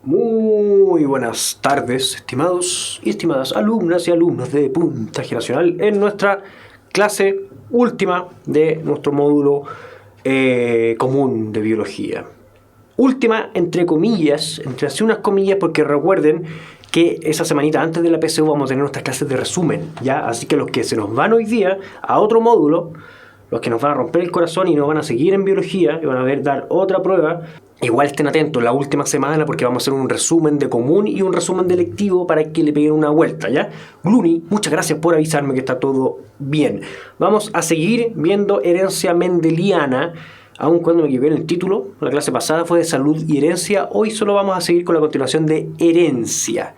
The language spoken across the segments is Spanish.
Muy buenas tardes, estimados y estimadas alumnas y alumnos de Puntaje Nacional en nuestra clase última de nuestro módulo común de biología. Última entre comillas, entre así unas comillas, porque recuerden que esa semanita antes de la PSU vamos a tener nuestras clases de resumen, ¿ya? Así que los que se nos van hoy día a otro módulo, los que nos van a romper el corazón y nos van a seguir en biología y van a ver dar otra prueba, igual estén atentos la última semana porque vamos a hacer un resumen de común y un resumen de lectivo para que le peguen una vuelta, ¿ya? Gluni, muchas gracias por avisarme que está todo bien. Vamos a seguir viendo herencia mendeliana, aun cuando me equivoqué en el título. La clase pasada fue de salud y herencia. Hoy solo vamos a seguir con la continuación de herencia,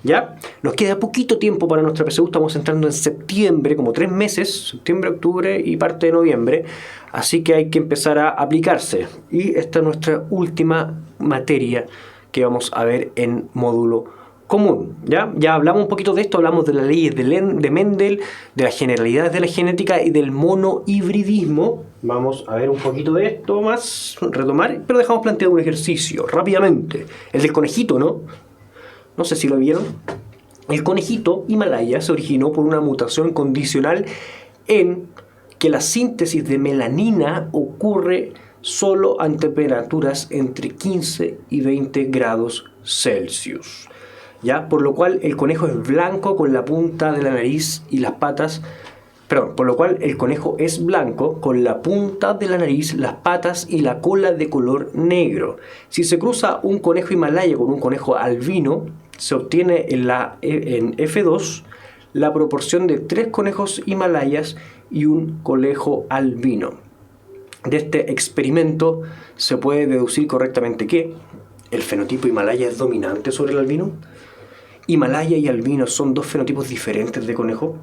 ¿ya? Nos queda poquito tiempo para nuestra PSU. Estamos entrando en septiembre, como 3 meses, septiembre, octubre y parte de noviembre. Así que hay que empezar a aplicarse. Y esta es nuestra última materia que vamos a ver en módulo común, ¿ya? Ya hablamos un poquito de esto, hablamos de las leyes de Mendel, de las generalidades de la genética y del monohibridismo. Vamos a ver un poquito de esto más, retomar, pero dejamos planteado un ejercicio rápidamente. El del conejito, ¿no? No sé si lo vieron. El conejito Himalaya se originó por una mutación condicional en que la síntesis de melanina ocurre solo a temperaturas entre 15 y 20 grados Celsius, ¿ya? Por lo cual el conejo es blanco con la punta de la nariz y las patas. Por lo cual el conejo es blanco con la punta de la nariz, las patas y la cola de color negro. Si se cruza un conejo Himalaya con un conejo albino, se obtiene en F2 la proporción de 3 conejos Himalayas y un conejo albino. De este experimento se puede deducir correctamente que el fenotipo Himalaya es dominante sobre el albino. Himalaya y albino son dos fenotipos diferentes de conejo.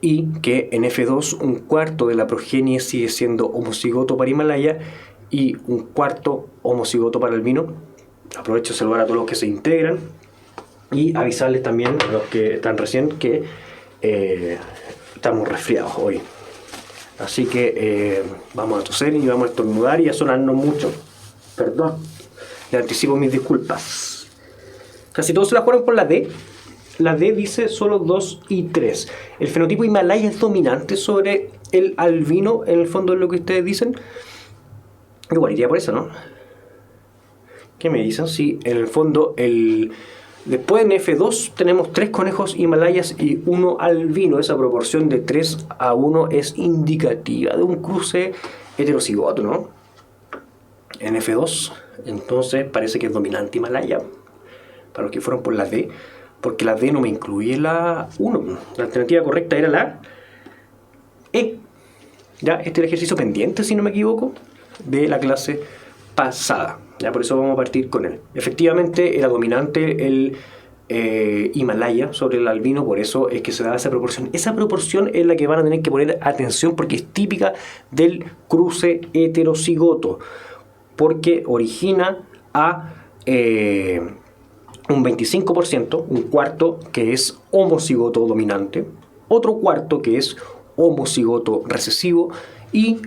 Y que en F2 un cuarto de la progenie sigue siendo homocigoto para Himalaya y un cuarto homocigoto para albino. Aprovecho de saludar a todos los que se integran y avisarles también a los que están recién que estamos resfriados hoy. Así que vamos a toser y vamos a estornudar y a sonarnos mucho. Perdón, le anticipo mis disculpas. Casi todos se la jugaron por la D. La D dice solo 2 y 3. El fenotipo Himalaya es dominante sobre el albino, en el fondo es lo que ustedes dicen. Igual iría por eso, ¿no? ¿Qué me dicen? Sí, en el fondo, después en F2 tenemos 3 conejos Himalayas y 1 albino. Esa proporción de 3 a 1 es indicativa de un cruce heterocigoto, ¿no? En F2, entonces parece que es dominante Himalaya. Para los que fueron por la D. Porque la D no me incluye la 1. La alternativa correcta era la E. Ya, este es el ejercicio pendiente, si no me equivoco, de la clase pasada. Ya, por eso vamos a partir con él. Efectivamente, era dominante el Himalaya sobre el albino, por eso es que se da esa proporción. Esa proporción es la que van a tener que poner atención porque es típica del cruce heterocigoto. Porque origina a un 25%, un cuarto que es homocigoto dominante, otro cuarto que es homocigoto recesivo y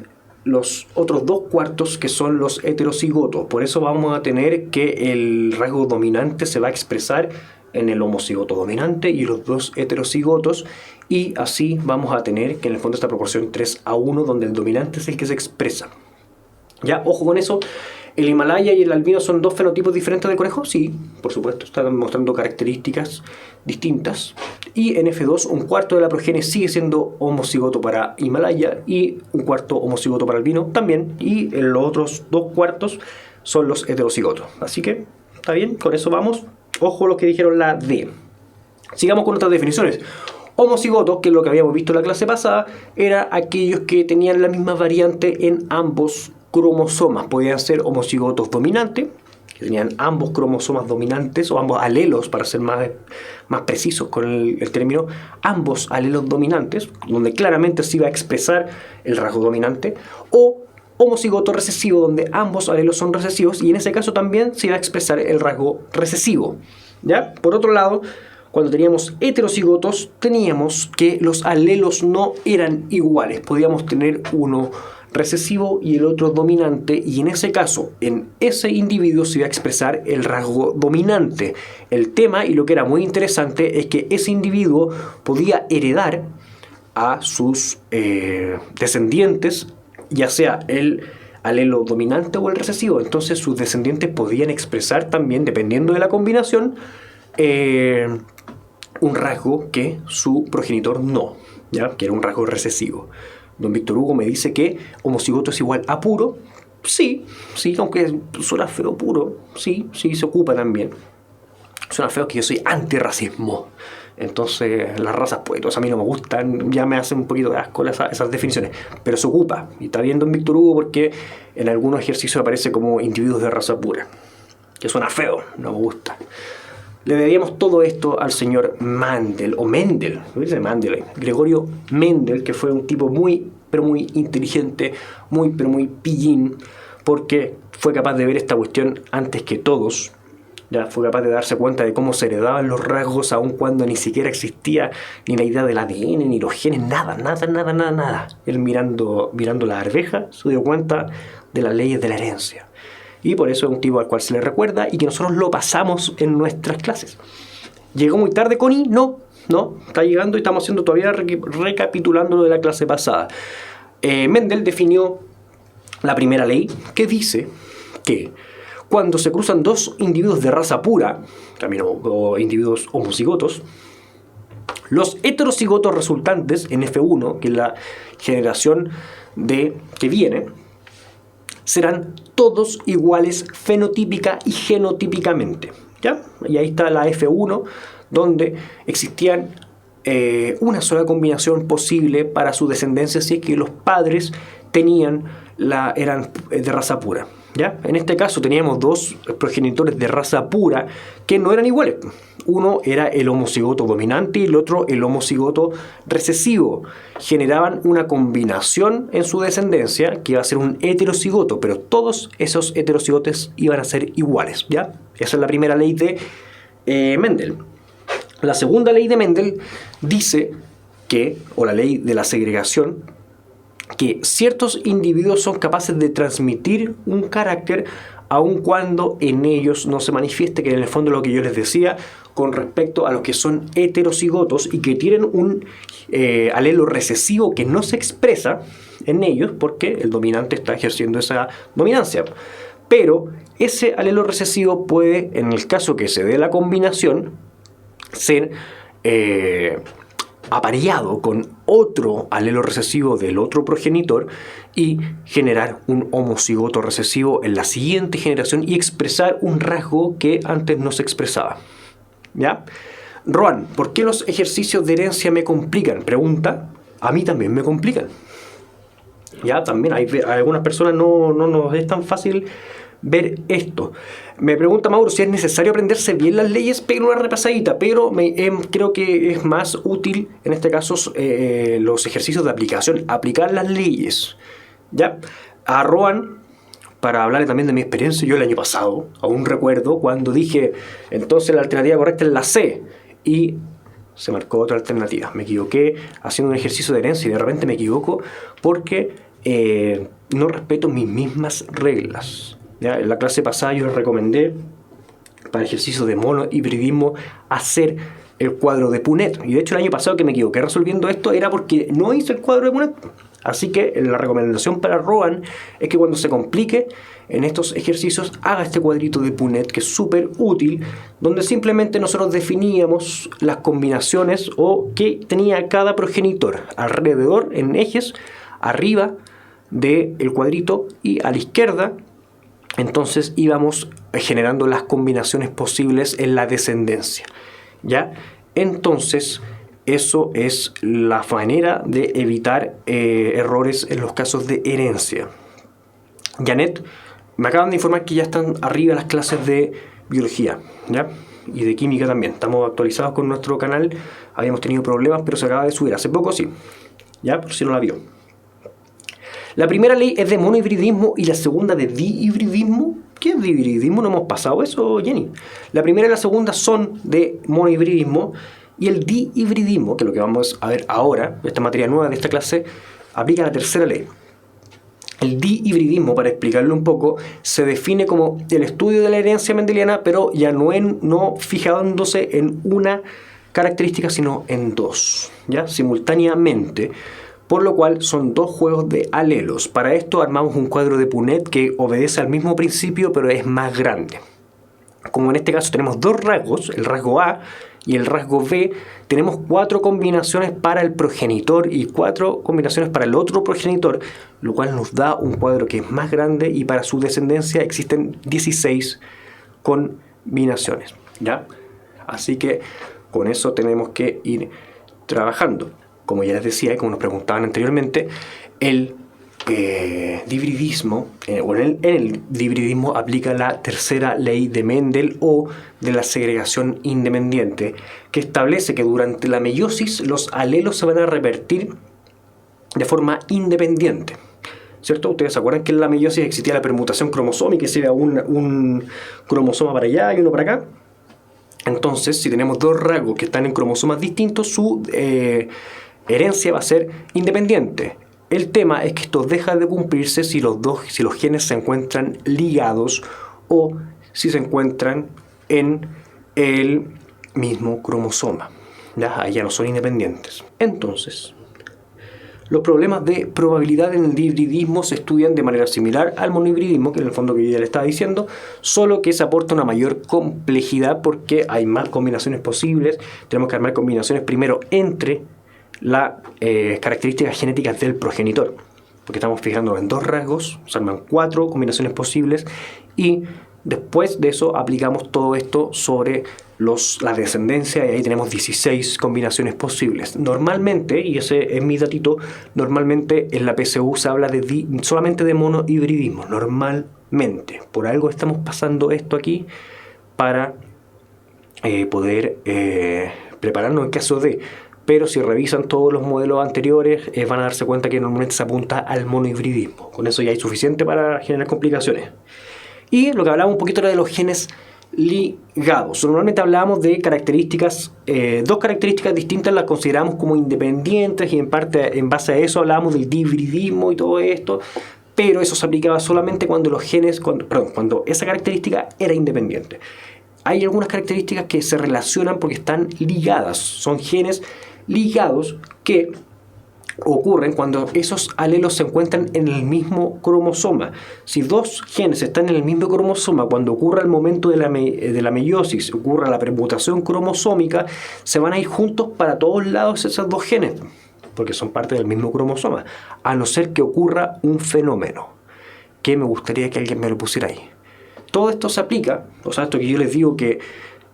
los otros 2 cuartos que son los heterocigotos. Por eso vamos a tener que el rasgo dominante se va a expresar en el homocigoto dominante y los 2 heterocigotos, y así vamos a tener que en el fondo esta proporción 3 a 1 donde el dominante es el que se expresa. Ya, ojo con eso. ¿El Himalaya y el albino son 2 fenotipos diferentes del conejo? Sí, por supuesto, están mostrando características distintas. Y en F2, un cuarto de la progenie sigue siendo homocigoto para Himalaya y un cuarto homocigoto para albino también. Y en los otros 2 cuartos son los heterocigotos. Así que, está bien, con eso vamos. Ojo lo que dijeron la D. Sigamos con otras definiciones. Homocigotos, que es lo que habíamos visto en la clase pasada, era aquellos que tenían la misma variante en ambos cromosomas. Podían ser homocigotos dominantes, que tenían ambos cromosomas dominantes, o ambos alelos, para ser más precisos con el término, ambos alelos dominantes, donde claramente se iba a expresar el rasgo dominante, o homocigoto recesivo, donde ambos alelos son recesivos, y en ese caso también se iba a expresar el rasgo recesivo, ¿ya? Por otro lado, cuando teníamos heterocigotos, teníamos que los alelos no eran iguales. Podíamos tener uno recesivo y el otro dominante, y en ese caso, en ese individuo se iba a expresar el rasgo dominante. El tema, y lo que era muy interesante, es que ese individuo podía heredar a sus descendientes, ya sea el alelo dominante o el recesivo. Entonces sus descendientes podían expresar también, dependiendo de la combinación, un rasgo que su progenitor no, ¿ya? Que era un rasgo recesivo. Don Víctor Hugo me dice que homocigoto es igual a puro. Sí, aunque suena feo puro, sí, se ocupa también. Suena feo que yo soy antirracismo. Entonces las razas pues a mí no me gustan, ya me hacen un poquito de asco esas definiciones, pero se ocupa, y está bien don Víctor Hugo, porque en algunos ejercicios aparece como individuos de raza pura, que suena feo, no me gusta. Le debíamos todo esto al señor Mendel, o Mendel, ¿no dice Mendel? Gregorio Mendel, que fue un tipo muy, pero muy inteligente, muy, pero muy pillín, porque fue capaz de ver esta cuestión antes que todos. Ya fue capaz de darse cuenta de cómo se heredaban los rasgos, aun cuando ni siquiera existía ni la idea del ADN, ni los genes, nada. Él mirando la arveja se dio cuenta de las leyes de la herencia. Y por eso es un tipo al cual se le recuerda y que nosotros lo pasamos en nuestras clases. ¿Llegó muy tarde, Connie? No, está llegando y estamos haciendo todavía recapitulando lo de la clase pasada. Mendel definió la primera ley, que dice que cuando se cruzan dos individuos de raza pura, también o individuos homocigotos, los heterocigotos resultantes en F1, que es la generación que viene, serán todos iguales fenotípica y genotípicamente, ¿ya? Y ahí está la F1, donde existían una sola combinación posible para su descendencia, si es que los padres eran de raza pura, ¿ya? En este caso teníamos dos progenitores de raza pura que no eran iguales. Uno era el homocigoto dominante y el otro el homocigoto recesivo. Generaban una combinación en su descendencia que iba a ser un heterocigoto, pero todos esos heterocigotes iban a ser iguales, ¿ya? Esa es la primera ley de Mendel. La segunda ley de Mendel dice o la ley de la segregación, que ciertos individuos son capaces de transmitir un carácter aun cuando en ellos no se manifieste, que en el fondo es lo que yo les decía con respecto a los que son heterocigotos y que tienen un alelo recesivo que no se expresa en ellos porque el dominante está ejerciendo esa dominancia. Pero ese alelo recesivo puede, en el caso que se dé la combinación, ser apareado con otro alelo recesivo del otro progenitor y generar un homocigoto recesivo en la siguiente generación y expresar un rasgo que antes no se expresaba, ¿ya? Roan, ¿por qué los ejercicios de herencia me complican? Pregunta. A mí también me complican. Ya, también hay algunas personas no nos es tan fácil ver esto. Me pregunta Mauro si es necesario aprenderse bien las leyes. Peguen una repasadita, pero creo que es más útil en este caso los ejercicios de aplicación, aplicar las leyes. ¿Ya? A Roan, para hablarle también de mi experiencia, yo el año pasado, aún recuerdo cuando dije, entonces la alternativa correcta es la C, y se marcó otra alternativa. Me equivoqué haciendo un ejercicio de herencia y de repente me equivoco porque no respeto mis mismas reglas. ¿Ya? En la clase pasada yo les recomendé para ejercicios de monohibridismo hacer el cuadro de Punnett. Y de hecho el año pasado que me equivoqué resolviendo esto era porque no hice el cuadro de Punnett. Así que la recomendación para Roan es que cuando se complique en estos ejercicios haga este cuadrito de Punnett, que es súper útil, donde simplemente nosotros definíamos las combinaciones o qué tenía cada progenitor alrededor en ejes, arriba del cuadrito y a la izquierda. Entonces íbamos generando las combinaciones posibles en la descendencia, ¿ya? Entonces eso es la manera de evitar errores en los casos de herencia. Janet, me acaban de informar que ya están arriba las clases de biología, ¿ya? Y de química también. Estamos actualizados con nuestro canal. Habíamos tenido problemas, pero se acaba de subir. Hace poco sí, ¿ya? Por si no la vio. La primera ley es de monohibridismo y la segunda de dihibridismo. ¿Qué es dihibridismo? ¿No hemos pasado eso, Jenny? La primera y la segunda son de monohibridismo y el dihibridismo, que es lo que vamos a ver ahora, esta materia nueva de esta clase, aplica la tercera ley. El dihibridismo, para explicarlo un poco, se define como el estudio de la herencia mendeliana, pero ya no fijándose en una característica, sino en dos, ¿ya? Simultáneamente, por lo cual son dos juegos de alelos. Para esto armamos un cuadro de Punnett que obedece al mismo principio, pero es más grande. Como en este caso tenemos dos rasgos, el rasgo A y el rasgo B, tenemos 4 combinaciones para el progenitor y 4 combinaciones para el otro progenitor, lo cual nos da un cuadro que es más grande, y para su descendencia existen 16 combinaciones, ¿ya? Así que con eso tenemos que ir trabajando. Como ya les decía y como nos preguntaban anteriormente, el dihibridismo, en el dihibridismo aplica la tercera ley de Mendel o de la segregación independiente, que establece que durante la meiosis los alelos se van a revertir de forma independiente, ¿cierto? Ustedes se acuerdan que en la meiosis existía la permutación cromosómica, que se iba un cromosoma para allá y uno para acá. Entonces, si tenemos dos rasgos que están en cromosomas distintos, su herencia va a ser independiente. El tema es que esto deja de cumplirse si los genes se encuentran ligados o si se encuentran en el mismo cromosoma. Ya no son independientes. Entonces, los problemas de probabilidad en el dihibridismo se estudian de manera similar al monohibridismo, que en el fondo que yo ya le estaba diciendo, solo que se aporta una mayor complejidad porque hay más combinaciones posibles. Tenemos que armar combinaciones primero entre las características genéticas del progenitor, porque estamos fijándonos en dos rasgos, se arman 4 combinaciones posibles, y después de eso aplicamos todo esto sobre la descendencia, y ahí tenemos 16 combinaciones posibles. Normalmente, y ese es mi datito, normalmente en la PSU se habla solamente de monohibridismo, normalmente. Por algo estamos pasando esto aquí para poder prepararnos en caso de... Pero si revisan todos los modelos anteriores, van a darse cuenta que normalmente se apunta al monohibridismo. Con eso ya hay suficiente para generar complicaciones. Y lo que hablábamos un poquito era de los genes ligados. Normalmente hablábamos de características, dos características distintas las consideramos como independientes, y en parte en base a eso hablábamos del dihibridismo y todo esto, pero eso se aplicaba solamente cuando cuando esa característica era independiente. Hay algunas características que se relacionan porque están ligadas, son genes ligados que ocurren cuando esos alelos se encuentran en el mismo cromosoma. Si dos genes están en el mismo cromosoma, cuando ocurra el momento de la meiosis, ocurra la permutación cromosómica, se van a ir juntos para todos lados esos dos genes, porque son parte del mismo cromosoma, a no ser que ocurra un fenómeno, que me gustaría que alguien me lo pusiera ahí. Todo esto se aplica, o sea, esto que yo les digo que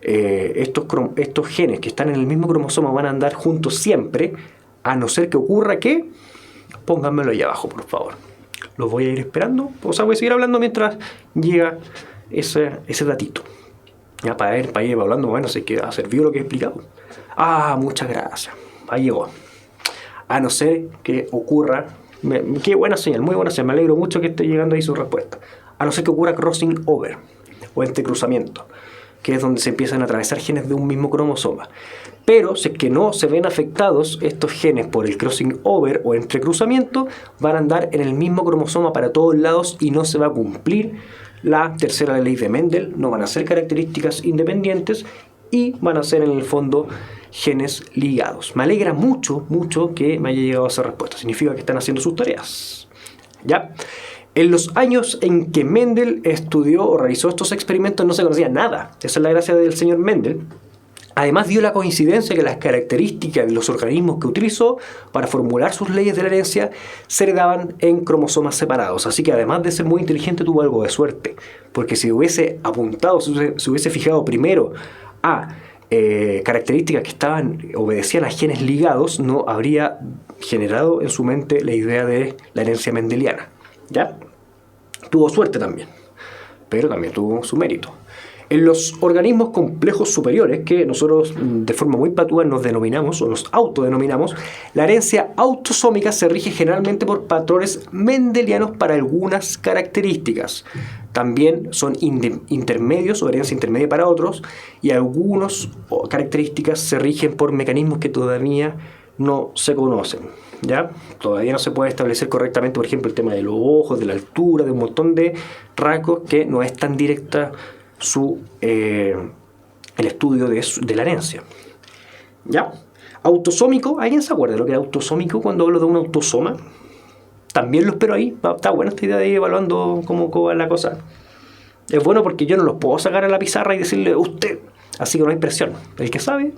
estos genes que están en el mismo cromosoma van a andar juntos siempre, a no ser que ocurra que... Pónganmelo ahí abajo, por favor. Los voy a ir esperando. O sea, voy a seguir hablando mientras llega ese datito. Ya, para ir hablando, bueno, sé que ha servido lo que he explicado. Ah, muchas gracias. Ahí llegó. A no ser que ocurra... Qué buena señal, muy buena señal. Me alegro mucho que esté llegando ahí su respuesta. A no ser que ocurra crossing over o entrecruzamiento, que es donde se empiezan a atravesar genes de un mismo cromosoma. Pero si es que no se ven afectados estos genes por el crossing over o entrecruzamiento, van a andar en el mismo cromosoma para todos lados y no se va a cumplir la tercera ley de Mendel. No van a ser características independientes y van a ser en el fondo genes ligados. Me alegra mucho, mucho que me haya llegado esa respuesta. Significa que están haciendo sus tareas. ¿Ya? En los años en que Mendel estudió o realizó estos experimentos no se conocía nada. Esa es la gracia del señor Mendel. Además dio la coincidencia que las características de los organismos que utilizó para formular sus leyes de la herencia se heredaban en cromosomas separados. Así que además de ser muy inteligente tuvo algo de suerte. Porque si hubiese apuntado, si hubiese fijado primero a características que obedecían a genes ligados, no habría generado en su mente la idea de la herencia mendeliana. ¿Ya? Tuvo suerte también, pero también tuvo su mérito. En los organismos complejos superiores, que nosotros de forma muy patúa nos denominamos o nos autodenominamos, la herencia autosómica se rige generalmente por patrones mendelianos para algunas características. También son intermedios o herencia intermedia para otros, y algunas características se rigen por mecanismos que todavía no se conocen. ¿ya? Todavía no se puede establecer correctamente, por ejemplo, el tema de los ojos, de la altura, de un montón de rasgos que no es tan directa el estudio de la herencia. ¿Ya? Autosómico, ¿alguien se acuerda de lo que era autosómico cuando hablo de un autosoma? También lo espero ahí. Está buena esta idea de ir evaluando cómo va la cosa. Es bueno porque yo no los puedo sacar a la pizarra y decirle usted. Así que no hay presión. El que sabe,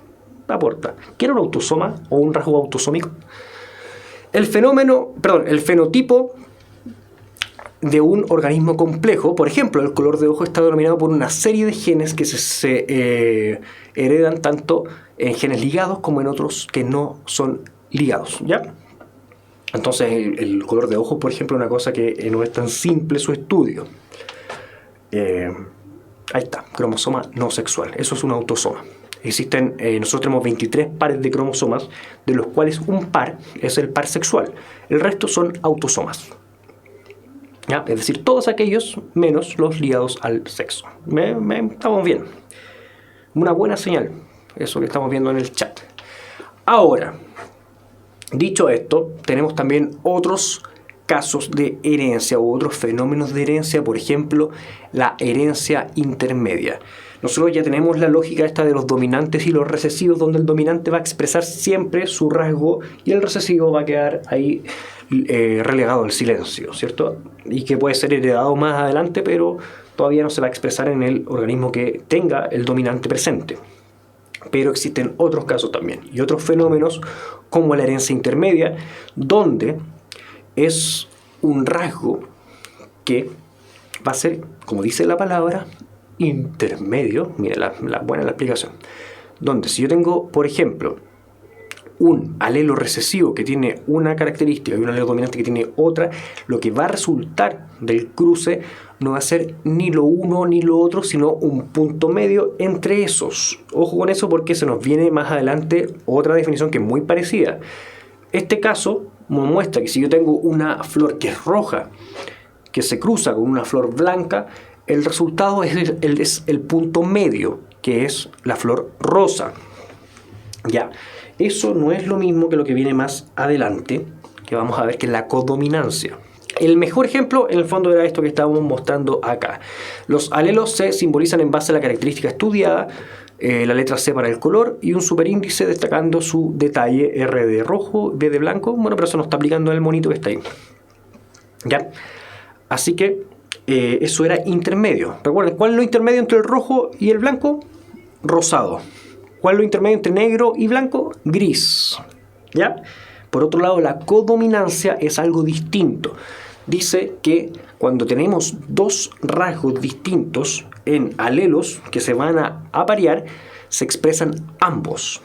aporta. ¿Quiere un autosoma o un rasgo autosómico? El fenotipo de un organismo complejo, por ejemplo, el color de ojo está denominado por una serie de genes que se heredan tanto en genes ligados como en otros que no son ligados, ¿ya? Entonces el color de ojo, por ejemplo, es una cosa que no es tan simple su estudio. Ahí está, cromosoma no sexual, eso es un autosoma. Nosotros tenemos 23 pares de cromosomas, de los cuales un par es el par sexual, el resto son autosomas. ¿Ya? Es decir, todos aquellos menos los ligados al sexo. Estamos bien. Una buena señal, eso que estamos viendo en el chat. Ahora, dicho esto, tenemos también otros casos de herencia u otros fenómenos de herencia, por ejemplo, la herencia intermedia. Nosotros ya tenemos la lógica esta de los dominantes y los recesivos, donde el dominante va a expresar siempre su rasgo y el recesivo va a quedar ahí relegado al silencio, ¿cierto? Y que puede ser heredado más adelante, pero todavía no se va a expresar en el organismo que tenga el dominante presente. Pero existen otros casos también y otros fenómenos como la herencia intermedia, donde es un rasgo que va a ser, como dice la palabra, intermedio. Mire, buena la explicación. Donde si yo tengo, por ejemplo, un alelo recesivo que tiene una característica y un alelo dominante que tiene otra, lo que va a resultar del cruce no va a ser ni lo uno ni lo otro, sino un punto medio entre esos. Ojo con eso porque se nos viene más adelante otra definición que es muy parecida. Este caso me muestra que si yo tengo una flor que es roja, que se cruza con una flor blanca, el resultado es el punto medio, que es la flor rosa. Ya, eso no es lo mismo que lo que viene más adelante, que vamos a ver que es la codominancia. El mejor ejemplo, en el fondo, era esto que estábamos mostrando acá. Los alelos se simbolizan en base a la característica estudiada, la letra C para el color y un superíndice destacando su detalle, R de rojo, B de blanco. Bueno, pero eso no está aplicando en el monito que está ahí. ¿Ya? Así que eso era intermedio. Recuerden, ¿cuál es lo intermedio entre el rojo y el blanco? Rosado. ¿Cuál es lo intermedio entre negro y blanco? Gris. ¿Ya? Por otro lado, la codominancia es algo distinto. Dice que cuando tenemos dos rasgos distintos en alelos que se van a aparear, se expresan ambos.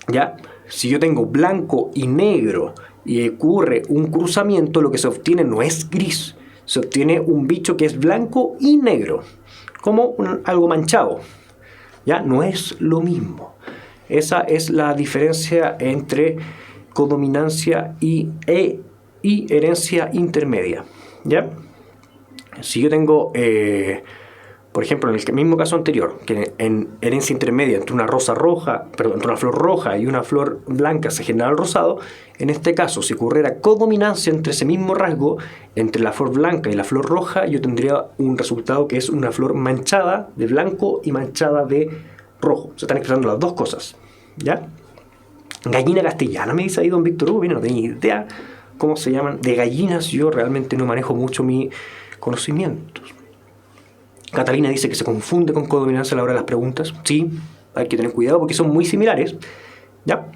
¿Ya? Si yo tengo blanco y negro y ocurre un cruzamiento, lo que se obtiene no es gris, se obtiene un bicho que es blanco y negro, como algo manchado. ¿Ya? No es lo mismo. Esa es la diferencia entre codominancia y herencia intermedia. ¿Ya? Si yo tengo, por ejemplo, en el mismo caso anterior, que en herencia intermedia entre una entre una flor roja y una flor blanca se genera el rosado, en este caso, si ocurriera codominancia entre ese mismo rasgo, entre la flor blanca y la flor roja, yo tendría un resultado que es una flor manchada de blanco y manchada de rojo. Se están expresando las dos cosas. ¿Ya? Gallina castellana, me dice ahí don Víctor Hugo. Mira, no tenía idea cómo se llaman. De gallinas yo realmente no manejo mucho mis conocimientos. Catalina dice que se confunde con codominancia a la hora de las preguntas. Sí, hay que tener cuidado porque son muy similares. ¿Ya?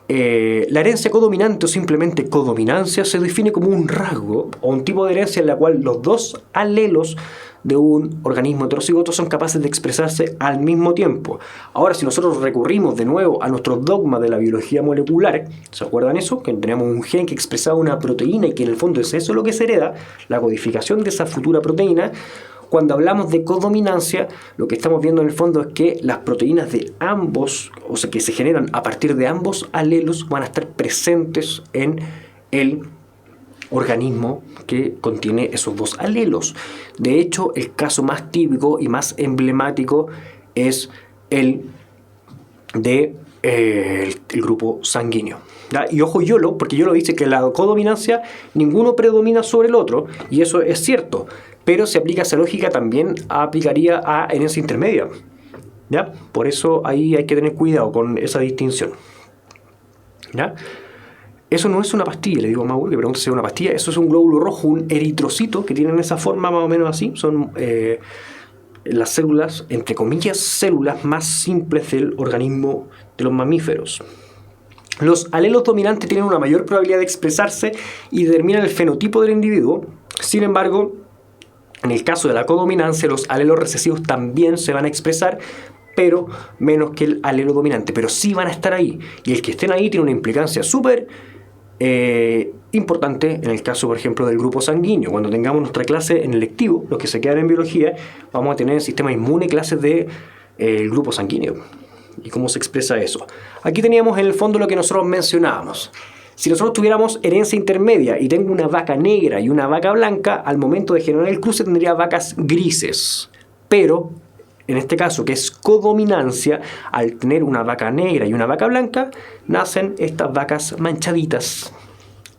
La herencia codominante o simplemente codominancia se define como un rasgo o un tipo de herencia en la cual los dos alelos de un organismo heterocigoto son capaces de expresarse al mismo tiempo. Ahora, si nosotros recurrimos de nuevo a nuestro dogma de la biología molecular, ¿se acuerdan eso? Que tenemos un gen que expresaba una proteína y que en el fondo es eso lo que se hereda, la codificación de esa futura proteína. Cuando hablamos de codominancia, lo que estamos viendo en el fondo es que las proteínas de ambos, o sea, que se generan a partir de ambos alelos, van a estar presentes en el organismo que contiene esos dos alelos. De hecho, el caso más típico y más emblemático es el de el grupo sanguíneo. ¿Ya? Y ojo YOLO, porque YOLO dice que la codominancia ninguno predomina sobre el otro, y eso es cierto, pero si aplica esa lógica también aplicaría a herencia intermedia. ¿Ya? Por eso ahí hay que tener cuidado con esa distinción. ¿Ya? Eso no es una pastilla, le digo a Mauro que pregunta si es una pastilla. Eso es un glóbulo rojo, un eritrocito, que tienen esa forma más o menos así. Son las células, entre comillas, células más simples del organismo de los mamíferos. Los alelos dominantes tienen una mayor probabilidad de expresarse y determinan el fenotipo del individuo. Sin embargo, en el caso de la codominancia, los alelos recesivos también se van a expresar, pero menos que el alelo dominante. Pero sí van a estar ahí. Y el que estén ahí tiene una implicancia súper importante en el caso, por ejemplo, del grupo sanguíneo. Cuando tengamos nuestra clase en electivo, los que se quedan en biología, vamos a tener en el sistema inmune clases de el grupo sanguíneo y cómo se expresa eso. Aquí teníamos en el fondo lo que nosotros mencionábamos. Si nosotros tuviéramos herencia intermedia y tengo una vaca negra y una vaca blanca, al momento de generar el cruce tendría vacas grises. Pero en este caso, que es codominancia, al tener una vaca negra y una vaca blanca, nacen estas vacas manchaditas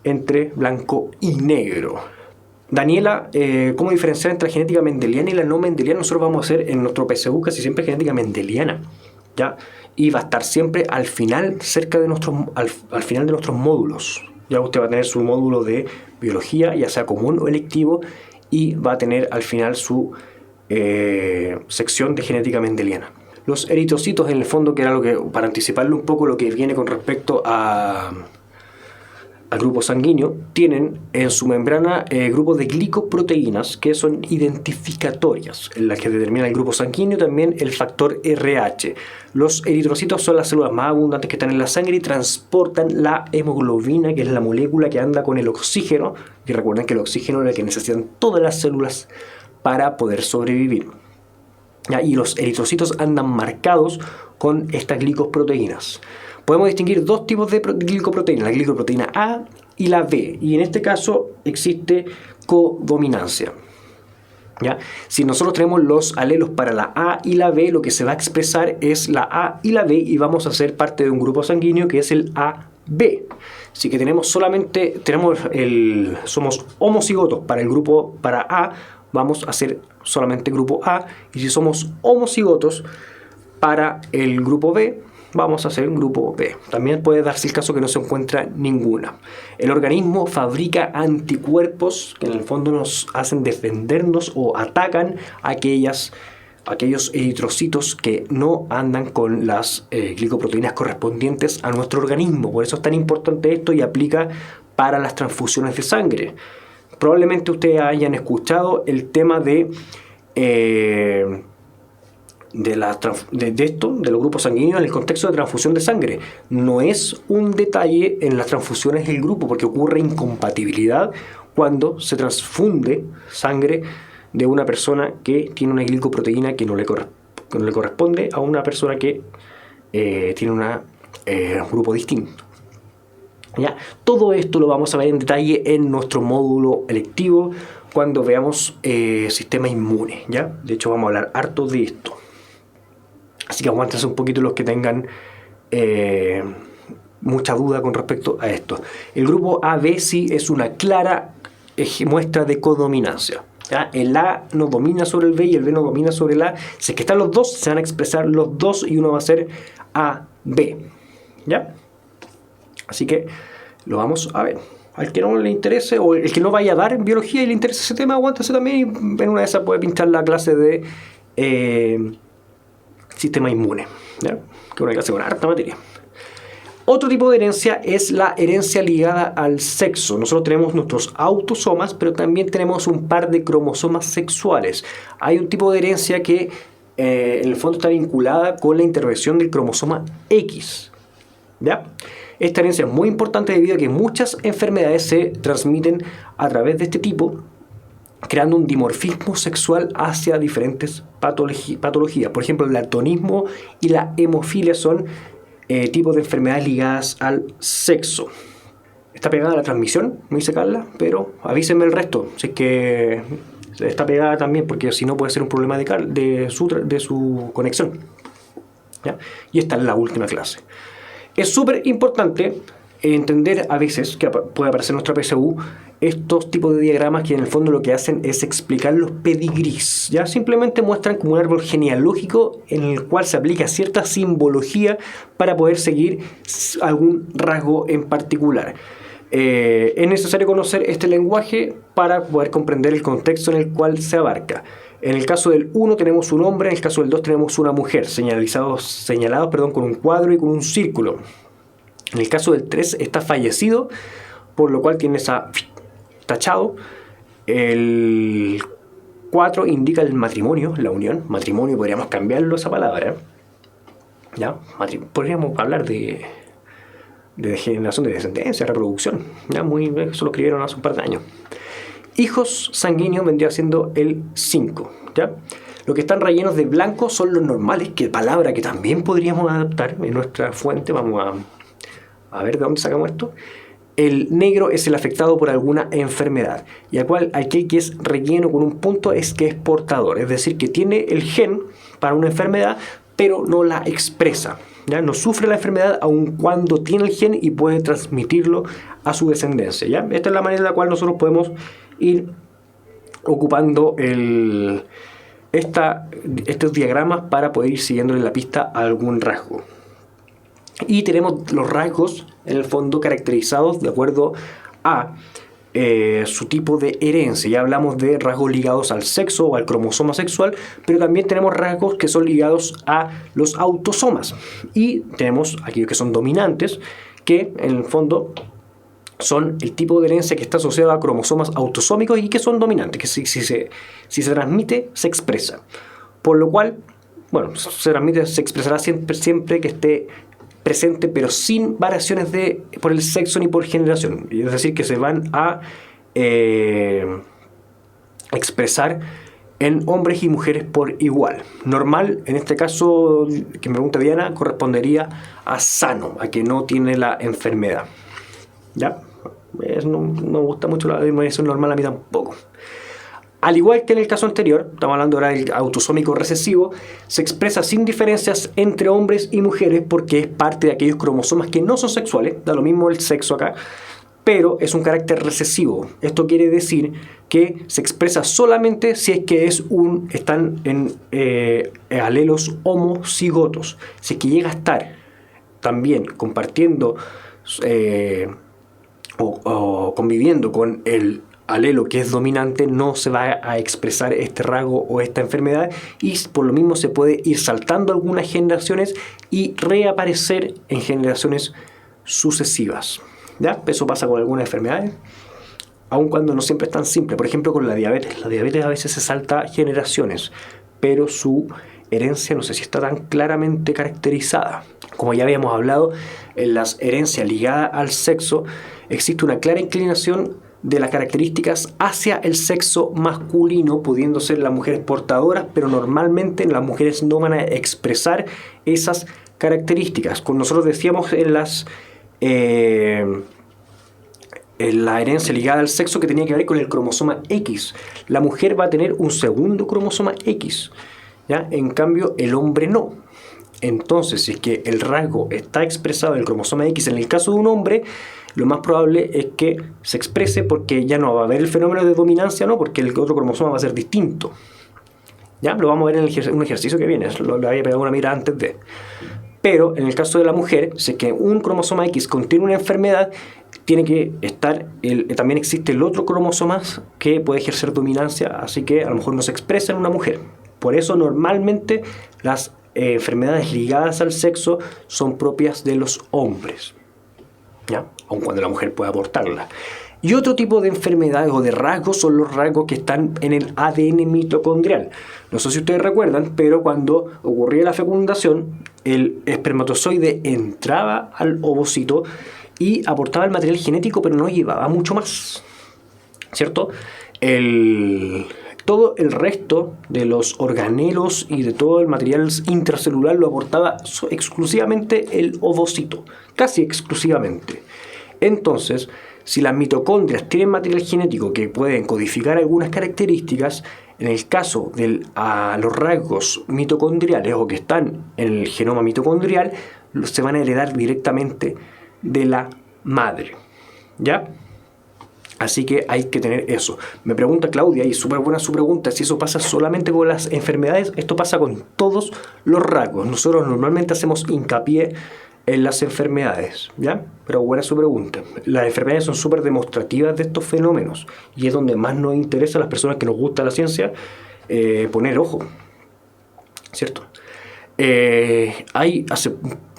entre blanco y negro. Daniela, ¿cómo diferenciar entre la genética mendeliana y la no mendeliana? Nosotros vamos a hacer en nuestro PSU casi siempre genética mendeliana, ¿ya? Y va a estar siempre al final, cerca de al final de nuestros módulos. Ya usted va a tener su módulo de biología, ya sea común o electivo, y va a tener al final su sección de genética mendeliana. Los eritrocitos, en el fondo, que era lo que, para anticiparle un poco lo que viene con respecto al grupo sanguíneo, tienen en su membrana grupos de glicoproteínas que son identificatorias, en las que determina el grupo sanguíneo, también el factor RH. Los eritrocitos son las células más abundantes que están en la sangre y transportan la hemoglobina, que es la molécula que anda con el oxígeno. Y recuerden que el oxígeno es el que necesitan todas las células para poder sobrevivir. ¿Ya? Y los eritrocitos andan marcados con estas glicoproteínas. Podemos distinguir dos tipos de glicoproteínas, la glicoproteína A y la B, y en este caso existe codominancia. ¿Ya? Si nosotros tenemos los alelos para la A y la B, lo que se va a expresar es la A y la B, y vamos a ser parte de un grupo sanguíneo que es el AB. Así que somos homocigotos para el grupo para A, vamos a ser solamente grupo A, y si somos homocigotos para el grupo B, vamos a hacer un grupo B. También puede darse el caso que no se encuentra ninguna. El organismo fabrica anticuerpos que en el fondo nos hacen defendernos o atacan a aquellos eritrocitos que no andan con las glicoproteínas correspondientes a nuestro organismo. Por eso es tan importante esto y aplica para las transfusiones de sangre. Probablemente ustedes hayan escuchado el tema de los grupos sanguíneos en el contexto de transfusión de sangre. No es un detalle en las transfusiones del grupo, porque ocurre incompatibilidad cuando se transfunde sangre de una persona que tiene una glicoproteína que no le corresponde a una persona que tiene un grupo distinto. ¿Ya? Todo esto lo vamos a ver en detalle en nuestro módulo electivo cuando veamos sistema inmune, ¿ya? De hecho vamos a hablar harto de esto. Así que aguántense un poquito los que tengan mucha duda con respecto a esto. El grupo AB sí es una clara muestra de codominancia. ¿Ya? El A no domina sobre el B y el B no domina sobre el A. Si es que están los dos, se van a expresar los dos y uno va a ser AB. ¿Ya? Así que lo vamos a ver. Al que no le interese o el que no vaya a dar en biología y le interese ese tema, aguántese también y en una de esas puede pinchar la clase de sistema inmune, ¿ya? Que es una clase con harta materia. Otro tipo de herencia es la herencia ligada al sexo. Nosotros tenemos nuestros autosomas, pero también tenemos un par de cromosomas sexuales. Hay un tipo de herencia que en el fondo está vinculada con la intervención del cromosoma X, ¿ya? Esta herencia es muy importante debido a que muchas enfermedades se transmiten a través de este tipo, creando un dimorfismo sexual hacia diferentes patologías. Por ejemplo, el daltonismo y la hemofilia son tipos de enfermedades ligadas al sexo. Está pegada a la transmisión, me dice Carla, pero avísenme el resto, si es que está pegada también, porque si no puede ser un problema de su conexión. ¿Ya? Y esta es la última clase. Es súper importante entender a veces, que puede aparecer en nuestra PSU, estos tipos de diagramas que en el fondo lo que hacen es explicar los pedigrís. Ya simplemente muestran como un árbol genealógico en el cual se aplica cierta simbología para poder seguir algún rasgo en particular. Es necesario conocer este lenguaje para poder comprender el contexto en el cual se abarca. En el caso del 1 tenemos un hombre, en el caso del 2 tenemos una mujer, señalados con un cuadro y con un círculo. En el caso del 3 está fallecido, por lo cual tiene esa tachado. El 4 indica el matrimonio, la unión. Matrimonio podríamos cambiarlo esa palabra. ¿Ya? Podríamos hablar de generación de descendencia, reproducción. ¿Ya? Eso lo escribieron hace un par de años. Hijos sanguíneos vendría siendo el 5. ¿Ya? Los que están rellenos de blanco son los normales, que palabra que también podríamos adaptar en nuestra fuente. Vamos a ver de dónde sacamos esto. El negro es el afectado por alguna enfermedad, y aquel que es relleno con un punto es que es portador, es decir, que tiene el gen para una enfermedad, pero no la expresa. ¿Ya? No sufre la enfermedad aun cuando tiene el gen y puede transmitirlo a su descendencia. ¿Ya? Esta es la manera en la cual nosotros podemos ir ocupando estos diagramas para poder ir siguiéndole la pista a algún rasgo. Y tenemos los rasgos, en el fondo, caracterizados de acuerdo a su tipo de herencia. Ya hablamos de rasgos ligados al sexo o al cromosoma sexual, pero también tenemos rasgos que son ligados a los autosomas. Y tenemos aquellos que son dominantes, que en el fondo son el tipo de herencia que está asociado a cromosomas autosómicos y que son dominantes, que si se transmite, se expresa. Por lo cual, bueno, se expresará siempre que esté presente, pero sin variaciones por el sexo ni por generación. Es decir, que se van a expresar en hombres y mujeres por igual. Normal, en este caso, que me pregunta Diana, correspondería a sano, a que no tiene la enfermedad. ¿Ya? No me gusta mucho la denominación normal, a mí tampoco. Al igual que en el caso anterior, estamos hablando ahora del autosómico recesivo, se expresa sin diferencias entre hombres y mujeres porque es parte de aquellos cromosomas que no son sexuales, da lo mismo el sexo acá, pero es un carácter recesivo. Esto quiere decir que se expresa solamente si es que están en alelos homocigotos. Si es que llega a estar también compartiendo o conviviendo con el alelo que es dominante, no se va a expresar este rasgo o esta enfermedad, y por lo mismo se puede ir saltando algunas generaciones y reaparecer en generaciones sucesivas. ¿Ya? Eso pasa con algunas enfermedades, aun cuando no siempre es tan simple. Por ejemplo, con la diabetes. La diabetes a veces se salta generaciones, pero su herencia no sé si está tan claramente caracterizada. Como ya habíamos hablado, en las herencias ligadas al sexo existe una clara inclinación de las características hacia el sexo masculino, pudiendo ser las mujeres portadoras, pero normalmente las mujeres no van a expresar esas características. Como nosotros decíamos en la herencia ligada al sexo, que tenía que ver con el cromosoma X. La mujer va a tener un segundo cromosoma X, ¿ya? En cambio, el hombre no. Entonces, si es que el rasgo está expresado en el cromosoma X en el caso de un hombre, lo más probable es que se exprese porque ya no va a haber el fenómeno de dominancia, ¿no? Porque el otro cromosoma va a ser distinto. ¿Ya? Lo vamos a ver en un ejercicio que viene, le había pegado una mirada antes de. Pero en el caso de la mujer, si es que un cromosoma X contiene una enfermedad, tiene que estar, también existe el otro cromosoma que puede ejercer dominancia, así que a lo mejor no se expresa en una mujer. Por eso normalmente las enfermedades ligadas al sexo son propias de los hombres, ¿ya? Aun cuando la mujer pueda aportarla. Y otro tipo de enfermedades o de rasgos son los rasgos que están en el ADN mitocondrial. No sé si ustedes recuerdan, pero cuando ocurría la fecundación, el espermatozoide entraba al ovocito y aportaba el material genético, pero no llevaba mucho más, ¿cierto? Todo el resto de los organelos y de todo el material intracelular lo aportaba exclusivamente el ovocito, casi exclusivamente. Entonces, si las mitocondrias tienen material genético que pueden codificar algunas características, en el caso de los rasgos mitocondriales o que están en el genoma mitocondrial, se van a heredar directamente de la madre. ¿Ya? Así que hay que tener eso. Me pregunta Claudia, y súper buena su pregunta, si eso pasa solamente con las enfermedades. Esto pasa con todos los rasgos. Nosotros normalmente hacemos hincapié en las enfermedades, ¿ya? Pero buena su pregunta. Las enfermedades son súper demostrativas de estos fenómenos y es donde más nos interesa a las personas que nos gusta la ciencia poner ojo, ¿cierto?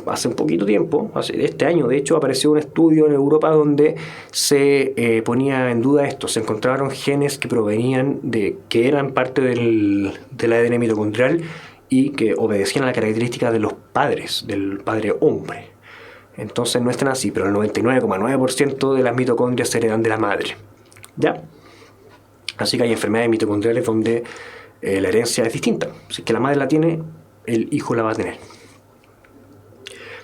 Hace un poquito tiempo, este año de hecho, apareció un estudio en Europa donde se ponía en duda esto. Se encontraron genes que provenían que eran parte del ADN mitocondrial y que obedecían a la característica de los padres, del padre hombre. Entonces no es tan así, pero el 99,9% de las mitocondrias se heredan de la madre, ¿ya? Así que hay enfermedades mitocondriales donde la herencia es distinta. Si es que la madre la tiene, el hijo la va a tener.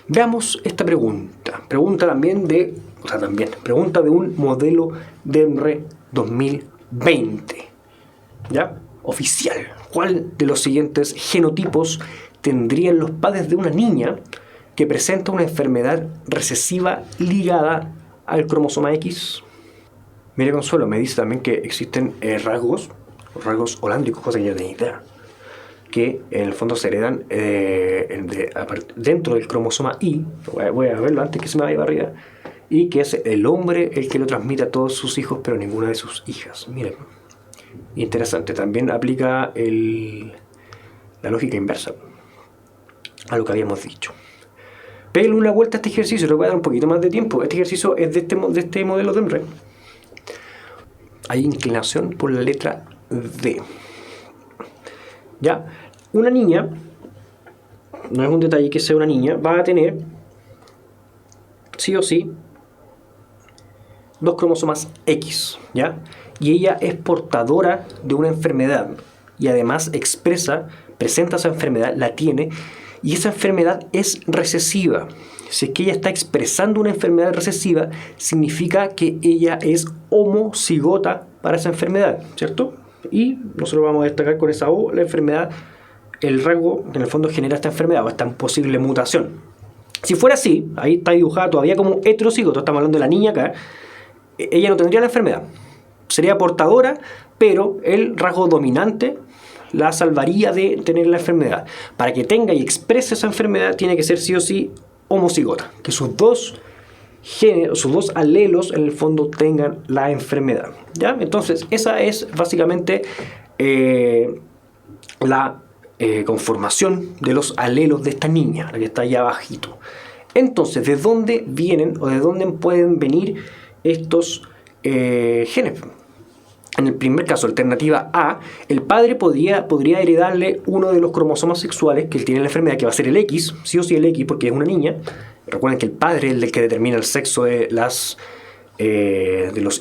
Veamos esta pregunta. Pregunta de un modelo DEMRE 2020. ¿Ya? Oficial. ¿Cuál de los siguientes genotipos tendrían los padres de una niña que presenta una enfermedad recesiva ligada al cromosoma X? Mire, Consuelo, me dice también que existen rasgos holándricos, cosa que yo no tenía idea, que en el fondo se heredan dentro del cromosoma Y. Voy a verlo antes que se me vaya para arriba. Y que es el hombre el que lo transmite a todos sus hijos, pero ninguna de sus hijas. Miren, interesante. También aplica la lógica inversa a lo que habíamos dicho. Pégale una vuelta a este ejercicio, le voy a dar un poquito más de tiempo. Este ejercicio es de este modelo de DEMRE. Hay inclinación por la letra D. Ya, una niña, no es un detalle que sea una niña, va a tener, sí o sí, 2 cromosomas X, ¿ya? Y ella es portadora de una enfermedad y además presenta esa enfermedad, la tiene, y esa enfermedad es recesiva. Si es que ella está expresando una enfermedad recesiva, significa que ella es homocigota para esa enfermedad, ¿cierto? Y nosotros vamos a destacar con esa O la enfermedad, el rasgo que en el fondo genera esta enfermedad o esta posible mutación. Si fuera así, ahí está dibujada todavía como heterocigoto, estamos hablando de la niña acá, ella no tendría la enfermedad. Sería portadora, pero el rasgo dominante la salvaría de tener la enfermedad. Para que tenga y exprese esa enfermedad tiene que ser sí o sí homocigota, que sus dos alelos en el fondo tengan la enfermedad, ¿ya? Entonces esa es básicamente la conformación de los alelos de esta niña, la que está allá abajito. Entonces, ¿de dónde vienen o de dónde pueden venir estos genes? En el primer caso, alternativa A, el padre podría heredarle uno de los cromosomas sexuales que él tiene la enfermedad, que va a ser el X, sí o sí el X, porque es una niña. Recuerden que el padre es el que determina el sexo de los